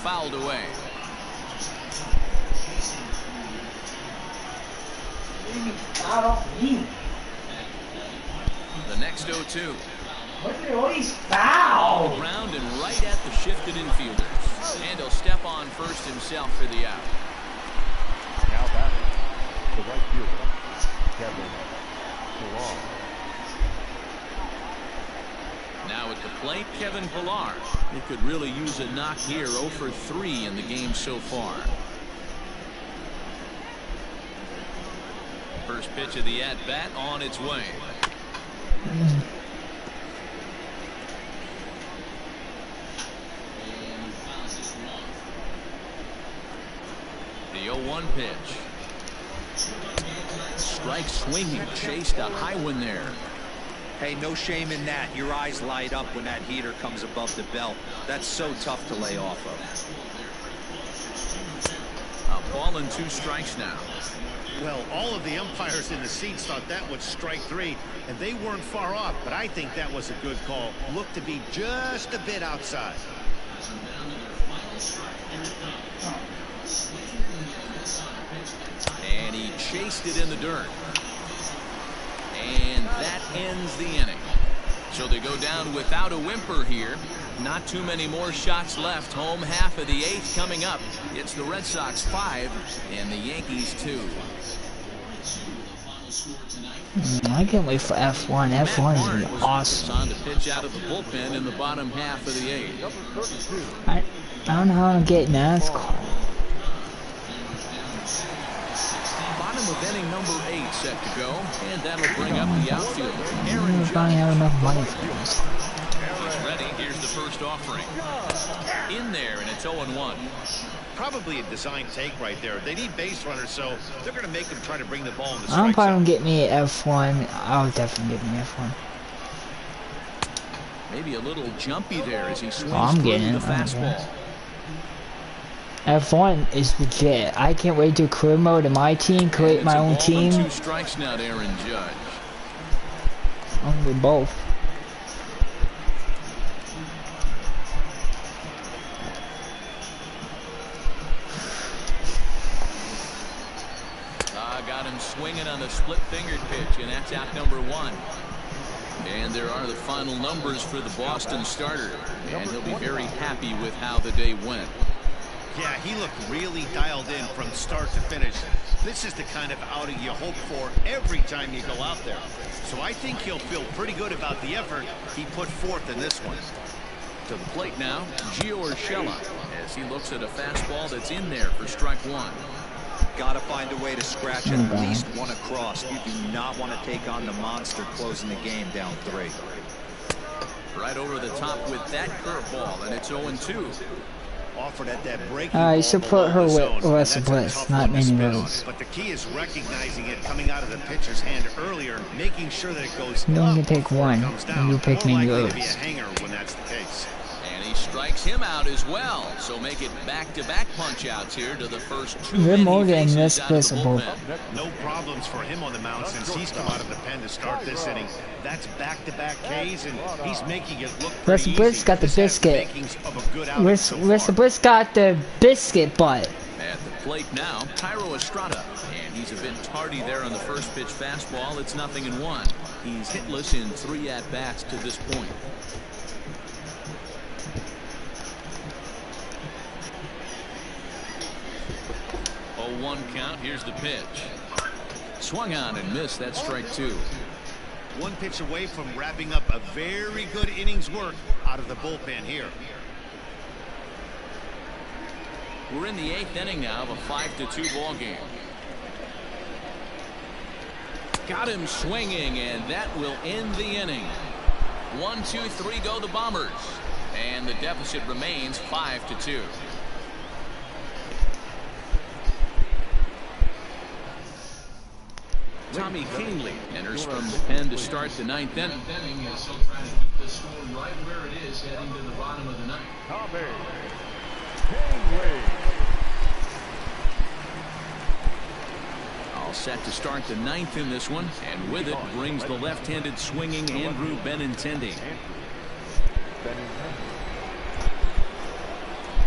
Fouled away. Out off me. The next 0-2. Look at all these fouls. Ground and right at the shifted infielders. And he'll step on first himself for the out. Now batting, the right fielder, Kevin Pillar. Now at the plate, Kevin Pillar. He could really use a knock here. 0 for 3 in the game so far. First pitch of the at-bat on its way. The 0-1 pitch. Strike swinging, chased a high one there. Hey, no shame in that. Your eyes light up when that heater comes above the belt. That's so tough to lay off of. A ball and 2 strikes now. Well, all of the umpires in the seats thought that was strike 3, and they weren't far off, but I think that was a good call. Looked to be just a bit outside. And he chased it in the dirt. And that ends the inning. So they go down without a whimper here. Not too many more shots left. Home half of the 8th coming up. It's the Red Sox 5 and the Yankees 2. I can't wait for F1. F1 is awesome. On to pitch out of the bullpen in the bottom half of the 8th. I don't know how to get NASCAR. Bottom of inning number 8 set to go, and that'll bring up the outfield. I finally have enough money for this. He's ready. Here's the first offering. In there, and it's 0-1. Probably a design take right there. They need base runners, so they're going to make them try to bring the ball in the I don't strike zone. probably get me F1. I'll definitely get me F1. Maybe a little jumpy there as he swings I'm through getting the it. fastball. F1 is legit. I can't wait to career mode in my team, create my own team. 2 strikes now to Aaron Judge. I'm with both. Got him swinging on the split-fingered pitch, and that's out number 1. And there are the final numbers for the Boston starter, and he'll be very happy with how the day went. Yeah, he looked really dialed in from start to finish. This is the kind of outing you hope for every time you go out there. So I think he'll feel pretty good about the effort he put forth in this one. To the plate now, Gio Urshela, as he looks at a fastball that's in there for strike 1. Got to find a way to scratch at least one across. You do not want to take on the monster closing the game down 3. Right over the top with that curveball, and it's 0-2. Offered at that breaking You should put her with Russell Bliss, not Manny Rose. But the key is recognizing it coming out of the pitcher's hand earlier, making sure that it goes You only up can take one, and you pick Manny More likely Rose. to be a hanger when that's the case. And he strikes him out as well. So make it back-to-back punch-outs here to the first 2 They're men more he than faces this out of the visible. bullpen. No problems for him on the mound since he's come out of the pen to start this inning. That's back-to-back Ks, and he's making it look pretty Russell Bliss easy. got the This has biscuit. makings of a good outing so far. Russell Bliss got the biscuit butt. At the plate now, Tyro Estrada, and he's a bit tardy there on the first pitch fastball. It's 0-1. He's hitless in 3 at-bats to this point. 0-1 count. Here's the pitch. Swung on and missed. That's strike 2. One pitch away from wrapping up a very good innings work out of the bullpen here. We're in the 8th inning now of a 5-2 ball game. Got him swinging, and that will end the inning. 1, 2, 3 go the Bombers, and the deficit remains 5-2. Tommy Kingley enters from the pen to start the 9th inning. Still trying to keep the score right where it is heading to the bottom of the 9th. Tommy Kingley. All set to start the 9th in this one, and with it brings the left-handed swinging Andrew Benintendi.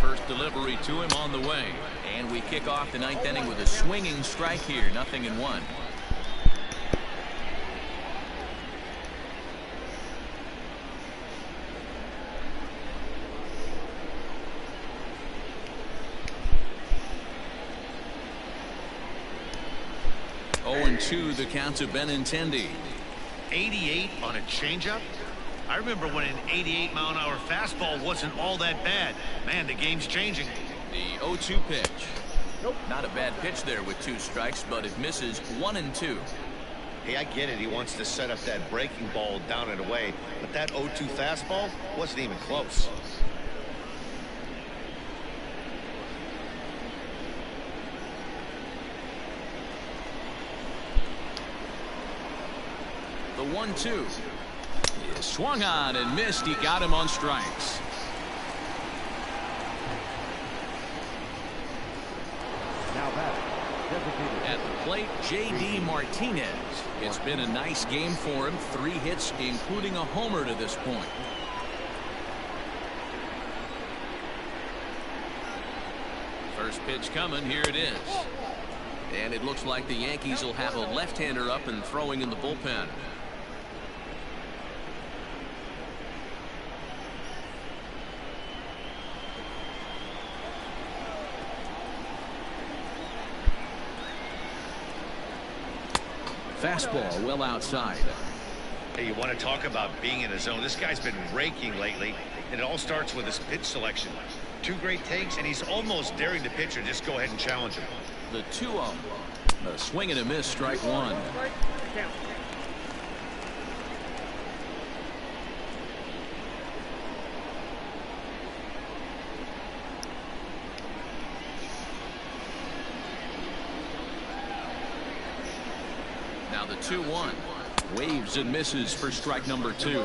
First delivery to him on the way, and we kick off the 9th inning with a swinging strike here, 0-1. And 2 the count to Benintendi. 88 on a changeup. I remember when an 88-mile-an-hour fastball wasn't all that bad. Man, the game's changing. The 0-2 pitch. Not a bad pitch there with 2 strikes, but it misses 1-2. Hey, I get it. He wants to set up that breaking ball down and away, but that 0-2 fastball wasn't even close. The 1-2 is swung on and missed. He got him on strikes. Now back. At the plate, J.D. Martinez. It's been a nice game for him. 3 hits, including a homer to this point. First pitch coming. Here it is. And it looks like the Yankees will have a left-hander up and throwing in the bullpen. Fastball well outside. Hey, you want to talk about being in a zone? This guy's been raking lately, and it all starts with his pitch selection. 2 great takes, and he's almost daring the pitcher just go ahead and challenge him. The 2-0. A swing and a miss, strike 1. Now the 2-1. Waves and misses for strike number 2.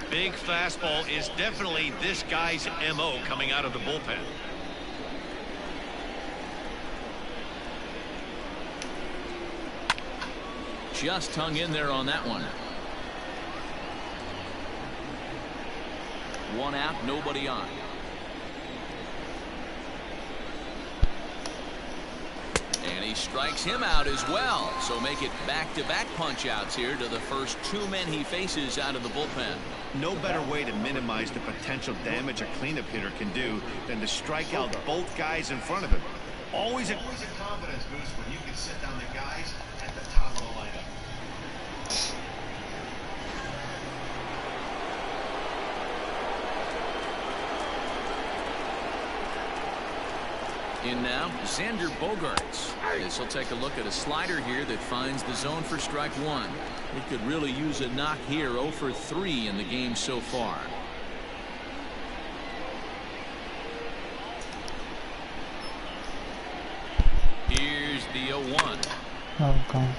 Big fastball is definitely this guy's MO coming out of the bullpen. Just hung in there on that one. 1 out, nobody on. And he strikes him out as well. So make it back-to-back punch-outs here to the first 2 men he faces out of the bullpen. No better way to minimize the potential damage a cleanup hitter can do than to strike out both guys in front of him. Always a confidence boost when you can sit down the guys at the top of the lineup. In now, Xander Bogaerts. This will take a look at a slider here that finds the zone for strike 1. He could really use a knock here. 0 for 3 in the game so far. Here's the 0-1. Oh, God.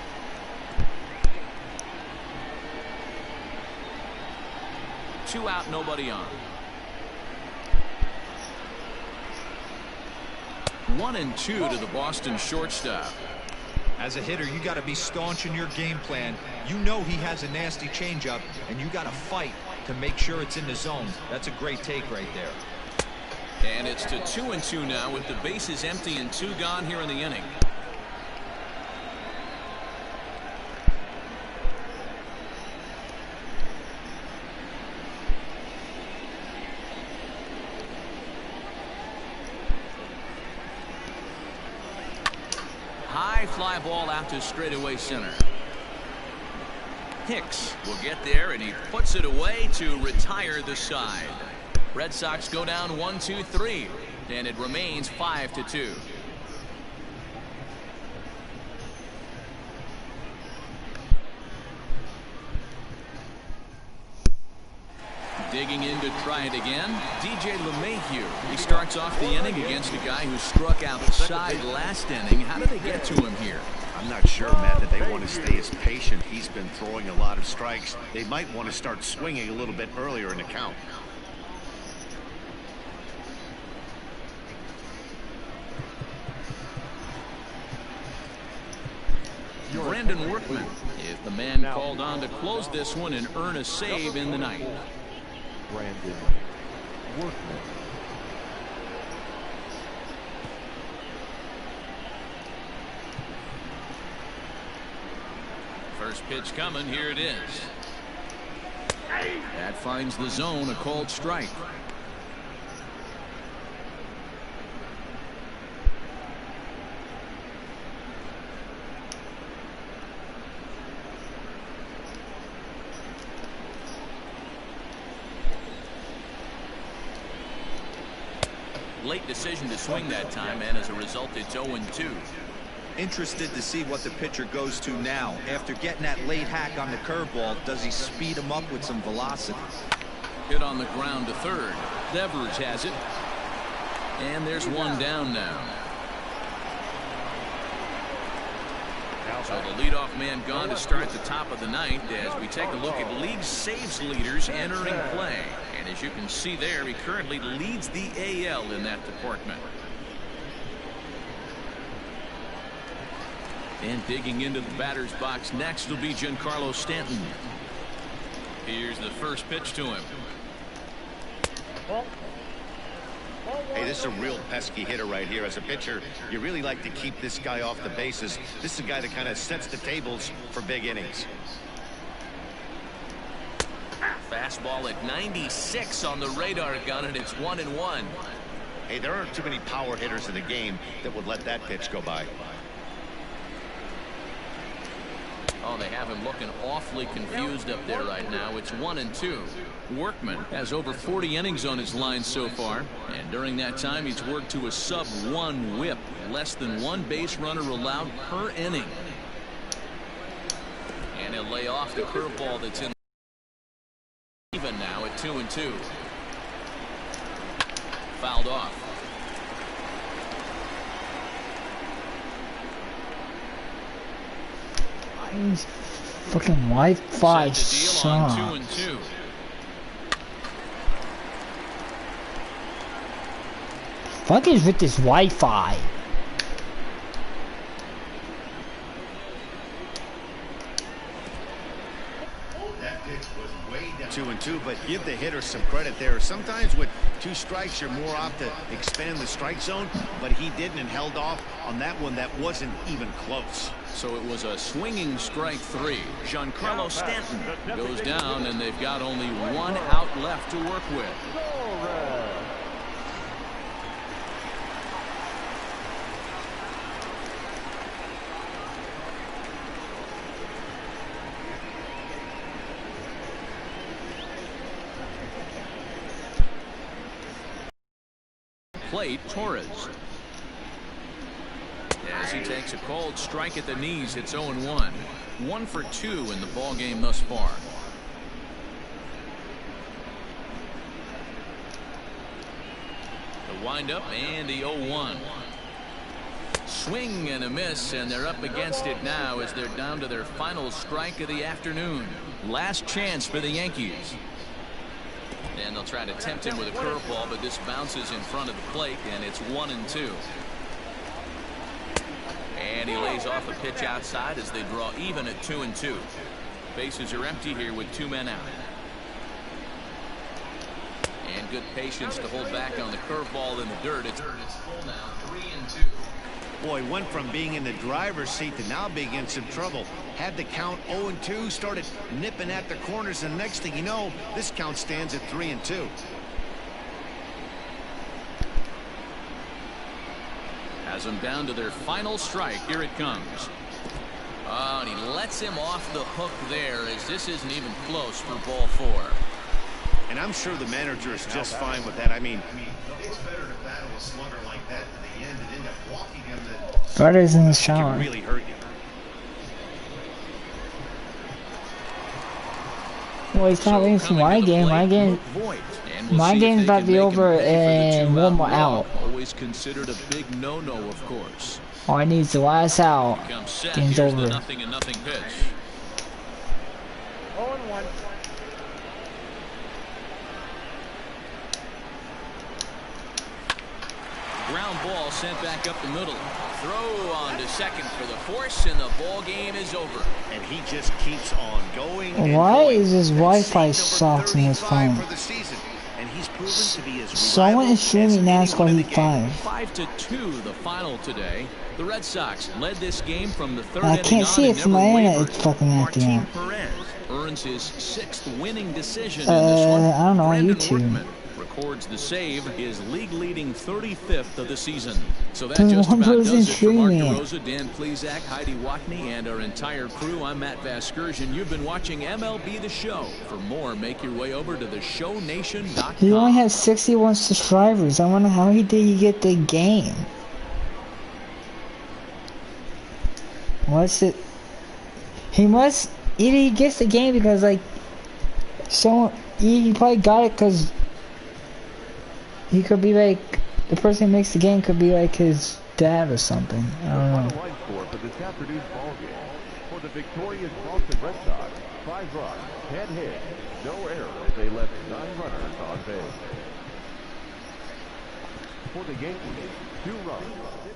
Two out, nobody on. 1-2 to the Boston shortstop. As a hitter, you got to be staunch in your game plan. You know he has a nasty changeup, and you got to fight to make sure it's in the zone. That's a great take right there. And it's to 2-2 now with the bases empty and 2 gone here in the inning. High fly ball out to straightaway center. Hicks will get there, and he puts it away to retire the side. Red Sox go down 1-2-3, and it remains 5-2. Digging in to try it again, DJ LeMahieu. He starts off the inning against a guy who struck outside last inning. How did they get to him here? I'm not sure, Matt, that they want to stay as patient. He's been throwing a lot of strikes. They might want to start swinging a little bit earlier in the count. Brandon Workman is the man called on to close this one and earn a save in the ninth. Brandon Workman. First pitch coming. Here it is. That finds the zone, a called strike. Late decision to swing that time, and as a result, it's 0-2. Interested to see what the pitcher goes to now. After getting that late hack on the curveball, does he speed him up with some velocity? Hit on the ground to third. Devers has it. And there's one down now. So the leadoff man gone to start the top of the ninth as we take a look at league saves leaders entering play. And as you can see there, he currently leads the AL in that department. And digging into the batter's box next will be Giancarlo Stanton. Here's the first pitch to him. Hey, this is a real pesky hitter right here. As a pitcher, you really like to keep this guy off the bases. This is a guy that kind of sets the tables for big innings. Fastball at 96 on the radar gun, and it's 1-1. Hey, there aren't too many power hitters in the game that would let that pitch go by. Oh, they have him looking awfully confused up there right now. It's 1-2. Workman has over 40 innings on his line so far, and during that time he's worked to a sub-1 whip, less than one base runner allowed per inning. And he'll lay off the curveball that's in even now at 2-2. Fouled off. These fucking Wi-Fi sucks. Fuck is with this Wi-Fi? That pitch was way down. 2-2, but give the hitter some credit there. Sometimes with 2 strikes, you're more apt to expand the strike zone, but he didn't and held off on that one that wasn't even close. So it was a swinging strike 3. Giancarlo Stanton goes down, and they've got only one out left to work with. Plate Torres. As he takes a cold strike at the knees, it's 0-1. 1 for 2 in the ball game thus far. The windup and the 0-1. Swing and a miss, and they're up against it now as they're down to their final strike of the afternoon. Last chance for the Yankees. And they'll try to tempt him with a curveball, but this bounces in front of the plate, and it's 1-2. And he lays off a pitch outside as they draw even at 2-2. Bases are empty here with 2 men out. And good patience to hold back on the curveball in the dirt. It's full now, 3-2. Boy, went from being in the driver's seat to now being in some trouble. Had the count 0-2, started nipping at the corners, and next thing you know, this count stands at 3-2. Has them down to their final strike. Here it comes. Oh, and he lets him off the hook there, as this isn't even close for ball 4. And I'm sure the manager is just fine with that. I mean, it's better to battle a slugger like that to the end and end up walking him than Freddy's in the shower. can really hurt you. Well, he's not waiting for my game. My game's about to be over in 1 more out. Always considered a big no-no, of course. All I need is the last out. Game's over. Nothing and nothing pitch. 0-1. Ground ball sent back up the middle. Throw on to second for the force, and the ball game is over. And he just keeps on going. And Why going. is this Wi-Fi sucks in this phone? For the season. And he's proven to be as Someone is streaming NASCAR Heat 5. 5-2 the final today. The Red Sox led this game from the third I inning can't see on it and from my never internet. wavered. It's fucking acting Martin up. Perez earns his 6th winning decision in this one. I don't know, on Brandon YouTube. Workman records the save, his league-leading 35th of the season. So that There's just one about person does it for Mark streaming it. DeRosa, Dan Plezak, Heidi Watney, and our entire crew. I'm Matt Vasgersian. You've been watching MLB The Show. For more, make your way over to theshownation.com. He only has 61 subscribers. I wonder how he did he get the game. What's it? He must either he gets the game because like someone he probably got it because he could be like the person who makes the game could be like his dad or something. I don't know. Final line score for this afternoon's ball game. For the victorious Boston Red Sox, 5 runs, 10 hits, no errors. They left 9 runners on base. For the Yankees, 2 runs, 6